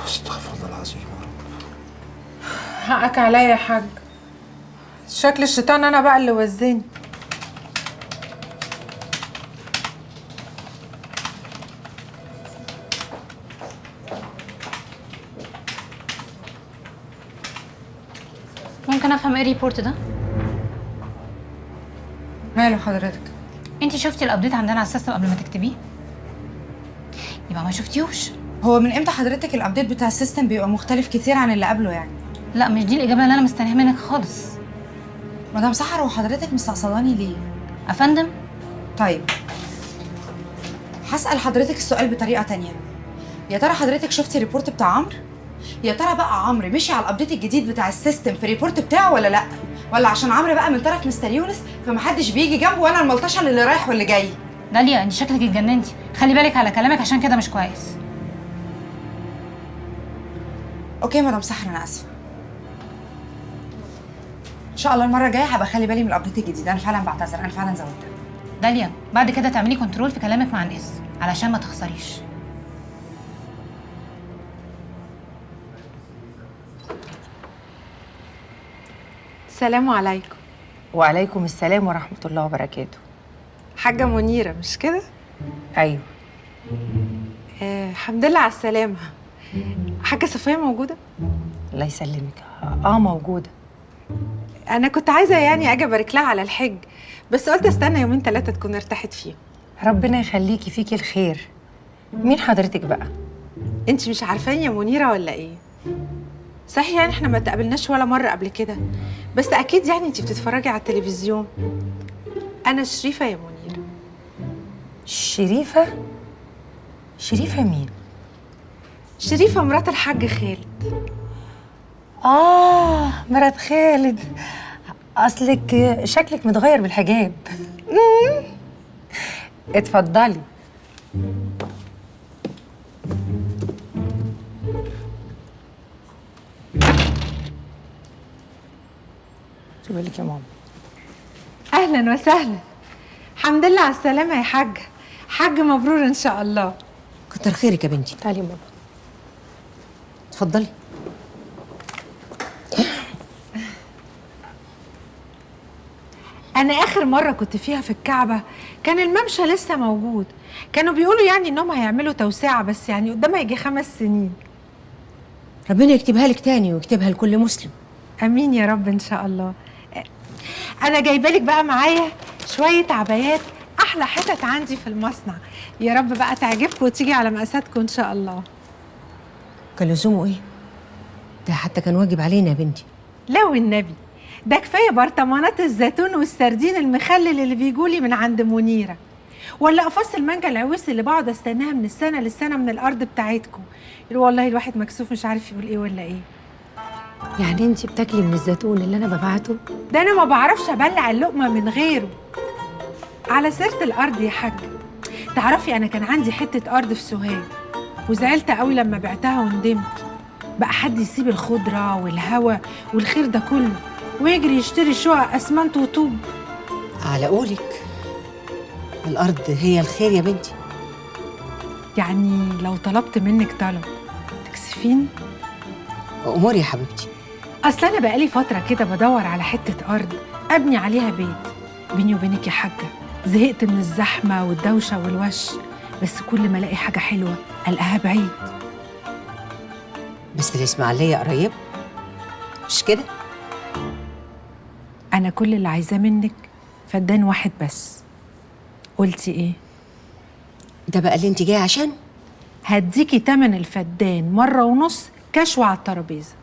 F: استغفر الله العظيم يا رب.
H: حقك عليا يا حاج، شكل الشيطان انا بقى اللي وزني.
M: ممكن افهم ايه الريبورت ده؟
B: ماله حضرتك؟
M: انت شفتي الابديت عندنا على السيستم قبل ما تكتبيه؟ يبقى ما شفتيهوش.
B: هو من امتى حضرتك الابديت بتاع السيستم بيبقى مختلف كتير عن اللي قبله يعني؟
M: لا مش دي الاجابه اللي انا مستنيها منك خالص.
B: مدام سحر، هو حضرتك مستعصلاني ليه؟
M: افندم؟
B: طيب هسأل حضرتك السؤال بطريقة تانية. يا ترى حضرتك شفتي الريبورت بتاع عمرو؟ يا ترى بقى عمرو مشي على الابديت الجديد بتاع السيستم في الريبورت بتاعه ولا لا؟ ولا عشان عمرو بقى من طرف مستر يونس فمحدش بيجي جنبه وانا الملطشه اللي رايح واللي جاي؟
M: داليا انت شكلك اتجننتي، خلي بالك على كلامك عشان كده مش كويس.
B: اوكي مدام سحر، انا اسفه. ان شاء الله المره الجايه هبقى اخلي بالي من الابديت الجديد. انا فعلا بعتذر، انا فعلا زودتها.
M: داليا بعد كده تعملي كنترول في كلامك مع الناس علشان ما تخسريش.
H: السلام عليكم.
V: وعليكم السلام ورحمة الله وبركاته.
H: حاجة منيرة مش كده؟
V: أيوه.
H: الحمد لله على السلامة. حاجة صفية موجودة؟
V: الله يسلمك. موجودة.
H: أنا كنت عايزة يعني أجي أبارك لها على الحج، بس قلت استنى يومين 3 تكون ارتاحت فيهم.
V: ربنا يخليكي، فيكي الخير. مين حضرتك بقى؟
H: أنت مش عارفاني يا منيرة ولا إيه؟ صحيح يعني احنا ما تقابلناش ولا مرة قبل كده، بس أكيد يعني أنت بتتفرجي على التلفزيون. أنا شريفة يا منيرة.
V: شريفة؟ شريفة مين؟
H: شريفة مرات الحاج خالد.
V: مرات خالد. أصلك شكلك متغير بالحجاب. اتفضلي. شو لك يا ماما؟
H: أهلا وسهلا. الحمد لله على السلامة يا حاج. حاج مبرور إن شاء الله.
N: كتر خيرك يا بنتي.
V: تعالي يا ماما.
N: اتفضلي.
H: أنا آخر مرة كنت فيها في الكعبة كان الممشى لسه موجود، كانوا بيقولوا يعني إنهم هيعملوا توسعة بس يعني قدامها يجي 5 سنين.
N: ربنا يكتبها لك تاني ويكتبها لكل مسلم.
H: امين يا رب ان شاء الله. انا جايبه لك بقى معايا شويه عبايات احلى حتت عندي في المصنع، يا رب بقى تعجبكم وتيجي على مقاساتكم ان شاء الله.
N: كان لزومه ايه؟ ده حتى كان واجب علينا يا بنتي.
H: لا والنبي، ده كفايه برطمانات الزيتون والسردين المخلل اللي بيجولي من عند منيره، ولا قفص المانجا العويس اللي بقعد استناها من السنه للسنه من الارض بتاعتكم. والله الواحد مكسوف مش عارف يقول ايه ولا ايه.
N: يعني انت بتاكلي من الزيتون اللي انا ببعته؟
H: ده انا ما بعرفش ابلع اللقمه من غيره. على سيره الارض يا حاج، تعرفي انا كان عندي حته ارض في سوهاج وزعلت قوي لما بعتها وندمت. بقى حد يسيب الخضره والهواء والخير ده كله ويجري يشتري شقق اسمنت وطوب؟
N: على قولك، الارض هي الخير يا بنتي.
H: يعني لو طلبت منك طلب تكسفيني؟
N: اموري يا حبيبتي.
H: اصل انا بقالي فتره كده بدور على حته ارض ابني عليها بيت. بيني وبينك يا حاجه زهقت من الزحمه والدوشه والوش، بس كل ما الاقي حاجه حلوه الاقيها بعيد.
N: بس الاسماعيليه قريب مش كده؟
H: انا كل اللي عايزاه منك فدان واحد بس. قلتي ايه؟
N: ده بقى اللي انت جايه عشانه؟
H: هديكي تمن الفدان 1.5 كشوة على الترابيزه.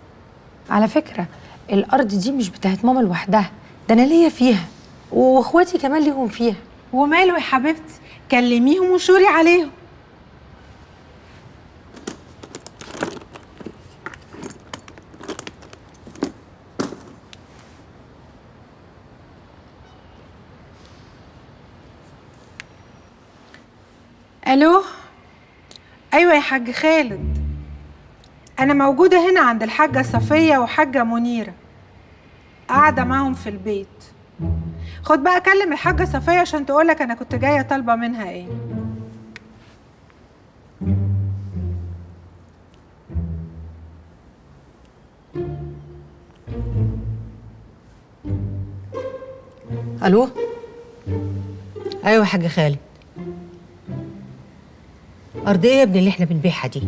V: على فكره الارض دي مش بتاعت ماما لوحدها، ده انا ليا فيها واخواتي كمان ليهم فيها.
H: وماله يا حبيبتي، كلميهم وشوري عليهم. الو، ايوه يا حاج خالد، انا موجوده هنا عند الحاجه صفيه وحاجه منيره، قاعده معاهم في البيت. خد بقى كلم الحاجه صفيه عشان تقولك انا كنت جايه طالبه منها ايه.
N: الو، ايوه يا حاج خالد. ارض ايه يا ابني اللي احنا بنبيعها دي؟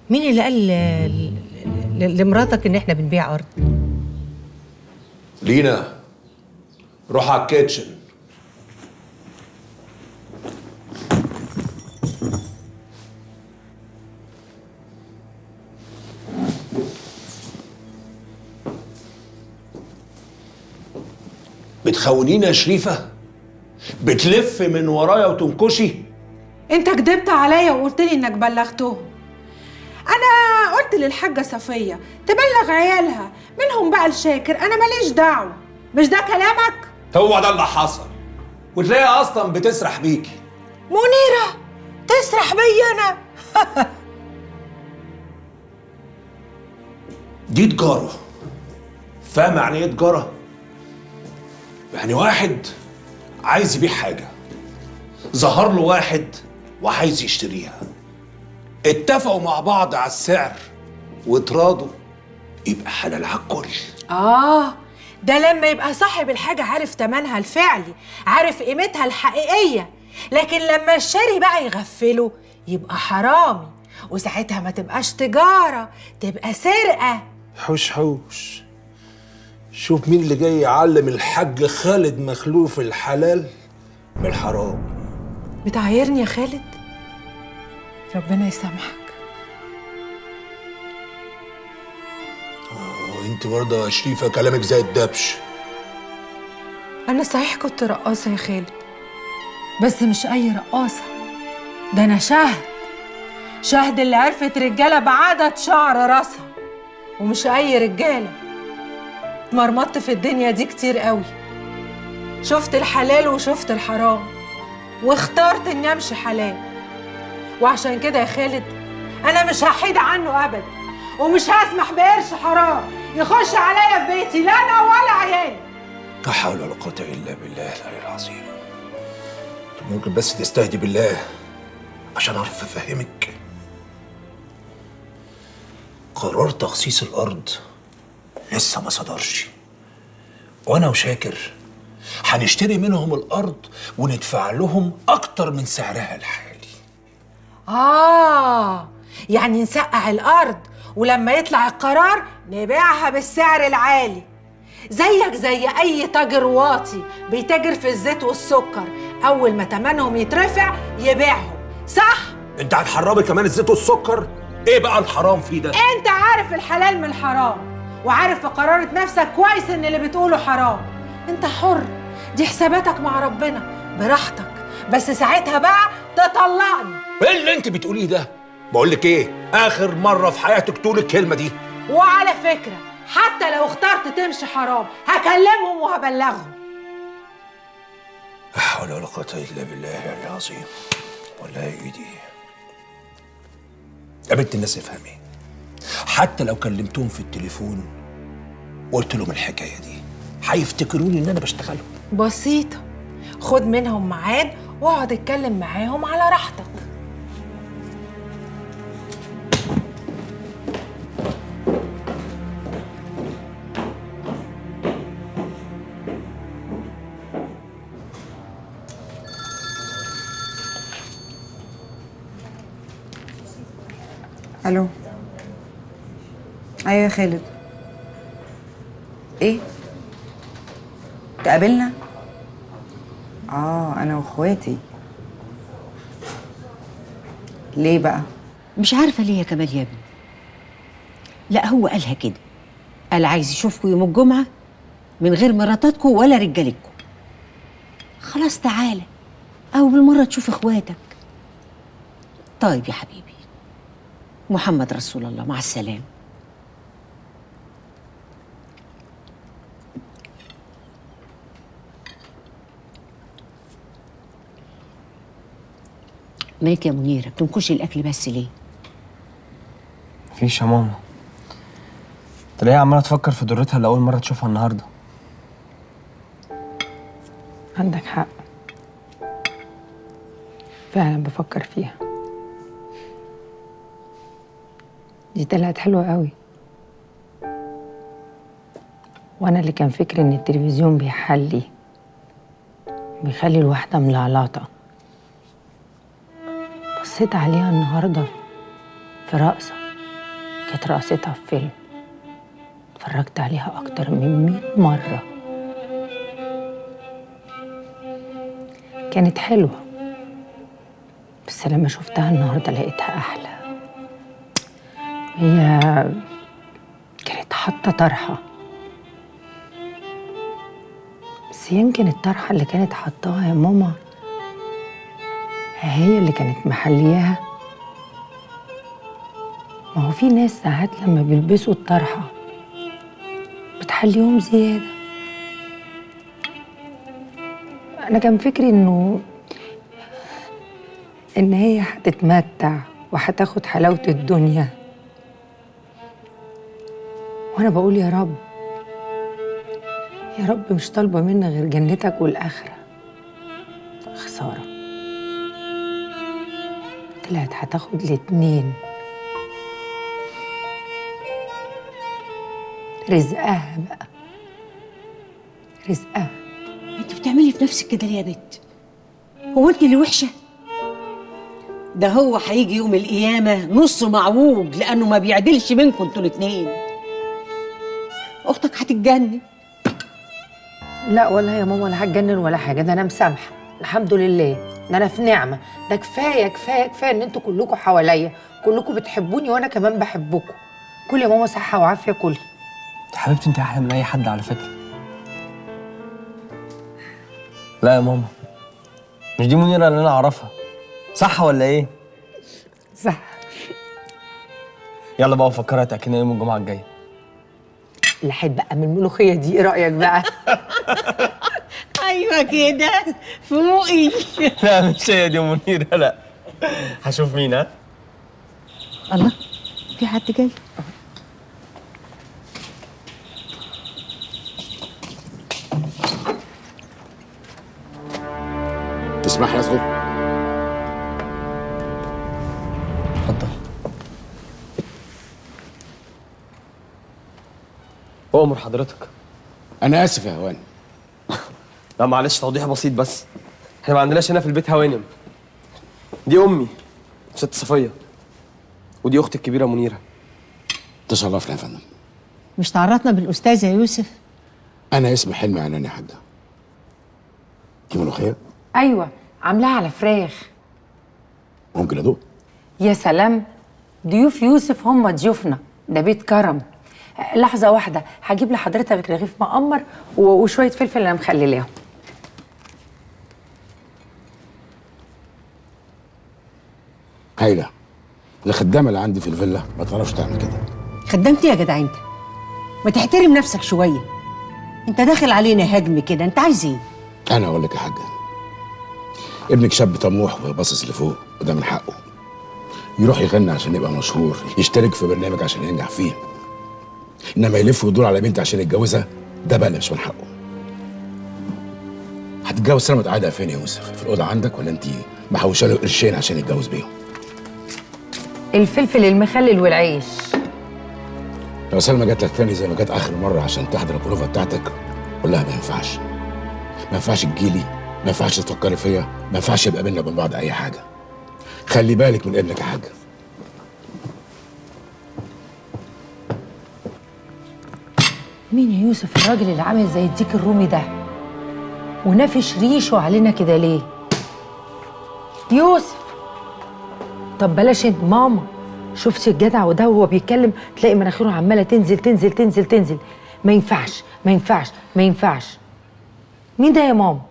N: مين اللي قال لمراتك ان احنا بنبيع ارض؟
F: لينا، روح على الكيتشن.
S: بتخونيني يا شريفه؟ بتلف من ورايا وتنكشي؟
H: انت كدبت عليا وقلت لي انك بلغتهم. انا قلت للحاجه صفيه تبلغ عيالها، منهم بقى الشاكر، انا ماليش دعوه. مش ده كلامك؟
S: هو ده اللي حصل، وتلاقيها اصلا بتسرح بيكي.
H: منيره تسرح بيا انا؟
S: دي تجاره. فاهمه يعني ايه تجاره؟ يعني واحد عايز يبيع حاجه، ظهر له واحد وعايز يشتريها، اتفقوا مع بعض على السعر واتراضوا، يبقى حلال على الكل.
H: ده لما يبقى صاحب الحاجه عارف تمنها الفعلي، عارف قيمتها الحقيقيه. لكن لما الشاري بقى يغفله يبقى حرامي، وساعتها ما تبقاش تجاره، تبقى سرقه.
S: حوش حوش، شوف مين اللي جاي يعلم الحاج خالد مخلوف الحلال من الحرام.
H: بتعايرني يا خالد؟ ربنا يسامحك.
S: وانت برضه يا شريفه كلامك زي الدبش.
H: انا صحيح كنت رقاصه يا خالد، بس مش اي رقاصه، ده انا شهد اللي عرفت رجاله بعدد شعر راسها، ومش اي رجاله. اتمرمطت في الدنيا دي كتير قوي، شفت الحلال وشفت الحرام، واخترت اني امشي حلال. وعشان كده يا خالد انا مش هحيد عنه ابدا، ومش هسمح بقرش حرام يخش عليا في بيتي، لا انا ولا عيالي.
S: لا حول ولا قوه الا بالله العلي العظيم. ممكن بس تستهدي بالله عشان اعرف افهمك. قرار تخصيص الارض لسه ما صدرش، وانا وشاكر هنشتري منهم الارض وندفع لهم اكتر من سعرها الحالي.
H: يعني نسقع الارض ولما يطلع القرار نبيعها بالسعر العالي، زيك زي اي تاجر واطي بيتاجر في الزيت والسكر، اول ما تمنهم يترفع يبيعهم، صح؟
S: انت هتحرمي كمان الزيت والسكر؟ ايه بقى الحرام فيه ده؟
H: انت عارف الحلال من الحرام، وعارف في قرارة نفسك كويس ان اللي بتقوله حرام. انت حر، دي حساباتك مع ربنا، براحتك، بس ساعتها بقى تطلقني.
S: ايه اللي انت بتقوليه ده؟ بقول لك ايه، اخر مره في حياتك تقول الكلمه دي.
H: وعلى فكره حتى لو اخترت تمشي حرام هكلمهم وهبلغهم.
S: لا حول ولا قوه الا بالله العظيم. ولا ايدي يا بنت الناس، افهمي، حتى لو كلمتهم في التليفون وقلت لهم الحكايه دي هيفتكروني ان انا بشتغلهم.
H: بسيطه، خد منهم ميعاد واقعد اتكلم معاهم على راحتك.
B: الو، ايوه يا خالد. ايه؟ تقابلنا؟ انا واخواتي. ليه بقى؟
N: مش عارفه ليه يا كمال يا ابني. لا هو قالها كده، قال عايز يشوفكم يوم الجمعه من غير مراتاتكم ولا رجالتكم. خلاص تعالى، او بالمره تشوف اخواتك. طيب يا حبيبي، محمد رسول الله، مع السلامه. مالك يا منيره بتنكشي الاكل بس ليه؟
E: مفيش يا ماما. تلاقيها عماله تفكر في ضرتها اللي اول مره تشوفها النهارده.
B: عندك حق، فعلا بفكر فيها. دي طلعت حلوة قوي، وانا اللي كان فكري ان التلفزيون بيخلي الواحدة ملعلطة. بصيت عليها النهاردة في رقصة كانت رقصتها في فيلم، اتفرجت عليها اكتر من 100 مرة. كانت حلوة، بس لما شفتها النهاردة لقيتها أحلى. هي كانت حاطة طرحة، بس يمكن الطرحة اللي كانت حاطاها يا ماما هي اللي كانت محلياها. ما هو في ناس ساعات لما بيلبسوا الطرحة بتحليهم زيادة. أنا كان فكري إن هي هتتمتع وهتاخد حلاوة الدنيا، وأنا بقول يا رب يا رب مش طالبة منا غير جنتك والآخرة. خسارة، طلعت هتاخد الاتنين. رزقها بقى، رزقها.
N: انت بتعملي في نفسك كده ليه يا بت؟ هو انت اللي وحشه؟ ده هو هيجي يوم القيامه نصه معوج لانه ما بيعدلش بينكم انتوا الاتنين. اختك هتتجنن.
B: لا والله يا ماما، لا هتجنن ولا حاجه، ده انا مسامحه الحمد لله، ده انا في نعمه. ده كفايه كفايه كفايه ان انتوا كلكم حواليا، كلكم بتحبوني وانا كمان بحبكم. كل يا ماما صحه وعافيه. كل
E: حبيبتي انت احلى من اي حد على فكره. لا يا ماما، مش دي منيره اللي انا اعرفها، صح ولا ايه؟
B: صح.
E: يلا بقى فكرها تاكلنا يوم الجمعه الجايه.
B: لحد بقى من الملوخيه دي، ايه رايك بقى؟
N: ايوه كده فوقي.
E: لا مش هي دي منيره، لا. هشوف مين. ها
N: الله، في حد جاي؟
I: تسمح لي ادخل؟
E: اتفضل. أؤمر حضرتك.
I: انا اسف يا هوانم.
E: لا معلش، توضيح بسيط بس. احنا ما عندناش هنا في البيت هوانم. دي امي ست صفيه، ودي اختي الكبيره منيره.
I: تشرفنا يا فندم.
N: مش تعرفنا بالاستاذ يا يوسف؟
I: انا اسمي حلمي عنان يا حاجه. دي ملوخيه؟
B: ايوه، عاملاها على فراخ.
I: ممكن ادوق؟
B: يا سلام، ضيوف يوسف هم ضيوفنا، ده بيت كرم. لحظه واحده، هجيب لحضرتك رغيف مقمر وشويه فلفل انا مخللاهم.
I: هايله. الخدامه اللي عندي في الفيلا ما تعرفش تعمل كده.
N: خدمتي يا جدع انت؟ ما تحترم نفسك شويه. انت داخل علينا هجم كده، انت عايز ايه؟
I: انا اقول لك يا حاجه، ابنك شاب طموح وباصص لفوق، وده من حقه. يروح يغني عشان يبقى مشهور، يشترك في برنامج عشان ينجح فيه. انما يلف ويدور على بنت عشان يتجوزها، ده بقى اللي مش من حقه. هتتجوز سلمى قاعده فين يا يوسف؟ في الاوضه عندك ولا انت محوشه له قرشين عشان يتجوز بيهم؟
B: الفلفل المخلل والعيش.
I: لو سلمى جات لك تاني زي ما جت اخر مره عشان تحضر البروفه بتاعتك، قول لها ما ينفعش. ما ينفعش تجيلي، ما ينفعش تفكري فيا، ما ينفعش يبقى بينا وبين بعض اي حاجه. خلي بالك من ابنك يا حاجه.
B: مين يا يوسف الراجل اللي عامل زي الديك الرومي ده ونافش ريشه علينا كده ليه؟ يوسف، طب بلاش انت. ماما، شفتي الجدع وده وهو بيتكلم تلاقي مناخيره عماله تنزل تنزل تنزل تنزل. ما ينفعش ما ينفعش ما ينفعش. مين ده يا ماما؟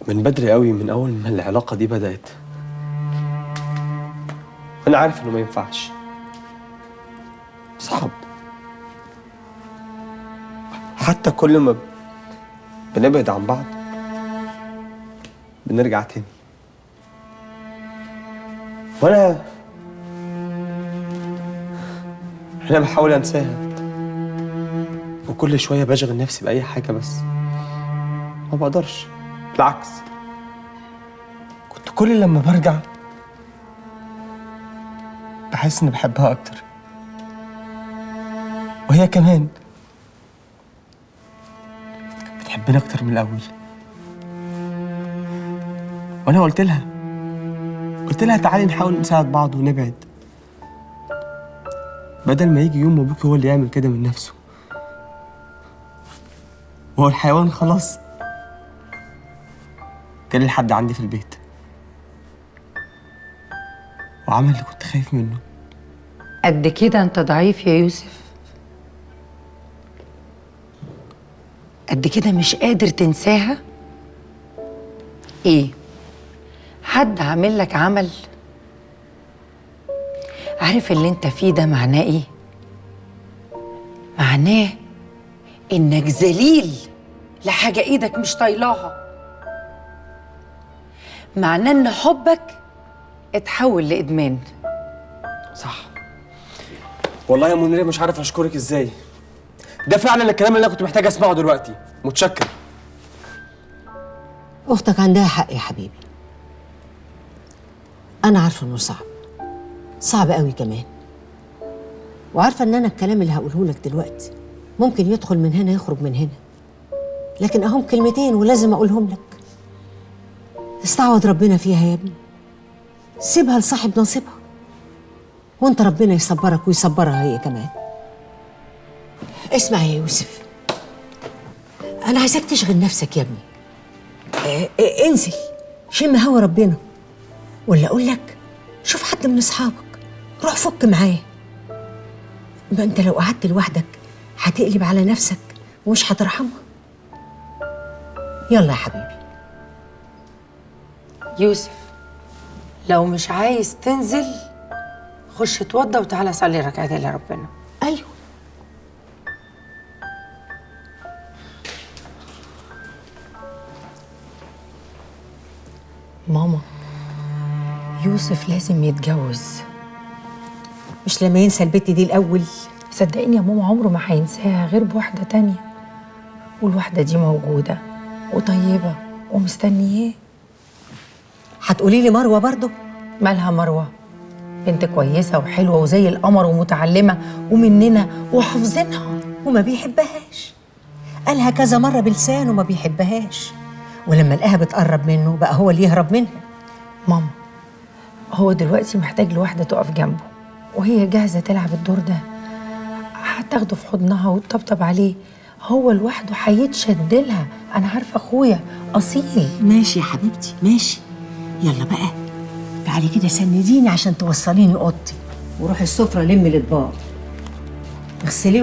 E: من بدري قوي، من اول ما العلاقه دي بدات انا عارف انه ما ينفعش. صعب، حتى كل ما بنبعد عن بعض بنرجع تاني. وانا بحاول انساها، وكل شويه بشغل نفسي باي حاجه بس ما بقدرش. بالعكس، كنت كل لما برجع بحس اني بحبها اكتر، وهي كمان بتحبني اكتر من الاول. وانا قلت لها تعالي نحاول نساعد بعض ونبعد، بدل ما يجي يوم ابوك هو اللي يعمل كده من نفسه. وهو الحيوان خلاص جالي لحد عندي في البيت وعمل اللي كنت خايف منه.
N: قد كده انت ضعيف يا يوسف؟ قد كده مش قادر تنساها؟ ايه، حد عامل لك عمل؟ عارف اللي انت فيه ده معناه ايه؟ معناه انك ذليل لحاجة ايدك مش طايلاها. معناه ان حبك اتحول لادمان.
E: صح والله يا منيرة، مش عارف اشكرك ازاي. ده فعلا الكلام اللي انا كنت محتاج اسمعه دلوقتي. متشكر.
R: اختك عندها حق يا حبيبي، انا عارفه انه صعب قوي كمان، وعارفه ان انا الكلام اللي هقوله لك دلوقتي ممكن يدخل من هنا يخرج من هنا، لكن اهم كلمتين ولازم اقولهم لك. استعوض ربنا فيها يا ابني، سيبها لصاحب نصيبها، وانت ربنا يصبرك ويصبرها هي كمان. اسمع يا يوسف، انا عايزاك تشغل نفسك يا ابني. انزل شم هوا ربنا، ولا اقول لك شوف حد من اصحابك روح فك معاه. ما انت لو قعدت لوحدك هتقلب على نفسك ومش هترحمها. يلا يا حبيبي.
N: يوسف، لو مش عايز تنزل خش اتوضى وتعالى صلي ركعتين لربنا.
R: ايوه.
N: ماما، يوسف لازم يتجوز.
R: مش لما ينسى البت دي الاول؟
N: صدقيني يا ماما، عمره ما هينساها غير بواحدة تانية، والواحدة دي موجودة وطيبة ومستنياه.
R: هتقولي لي مروة برضو؟
N: مالها مروة؟ بنت كويسة وحلوة وزي القمر ومتعلمة ومننا وحافظينها.
R: وما بيحبهاش، قالها كذا مرة بلسانه ما بيحبهاش، ولما لقاها بتقرب منه بقى هو اللي يهرب منها.
N: ماما، هو دلوقتي محتاج لواحدة تقف جنبه، وهي جاهزة تلعب الدور ده. هتاخده في حضنها وتطبطب عليه، هو لوحده هيتشد لها. أنا عارفة أخويا أصيل.
R: ماشي يا حبيبتي ماشي. يلا بقى تعالي كده سنديني عشان توصليني اوضتي، وروحي السفرة لمي الاطباق اغسليهم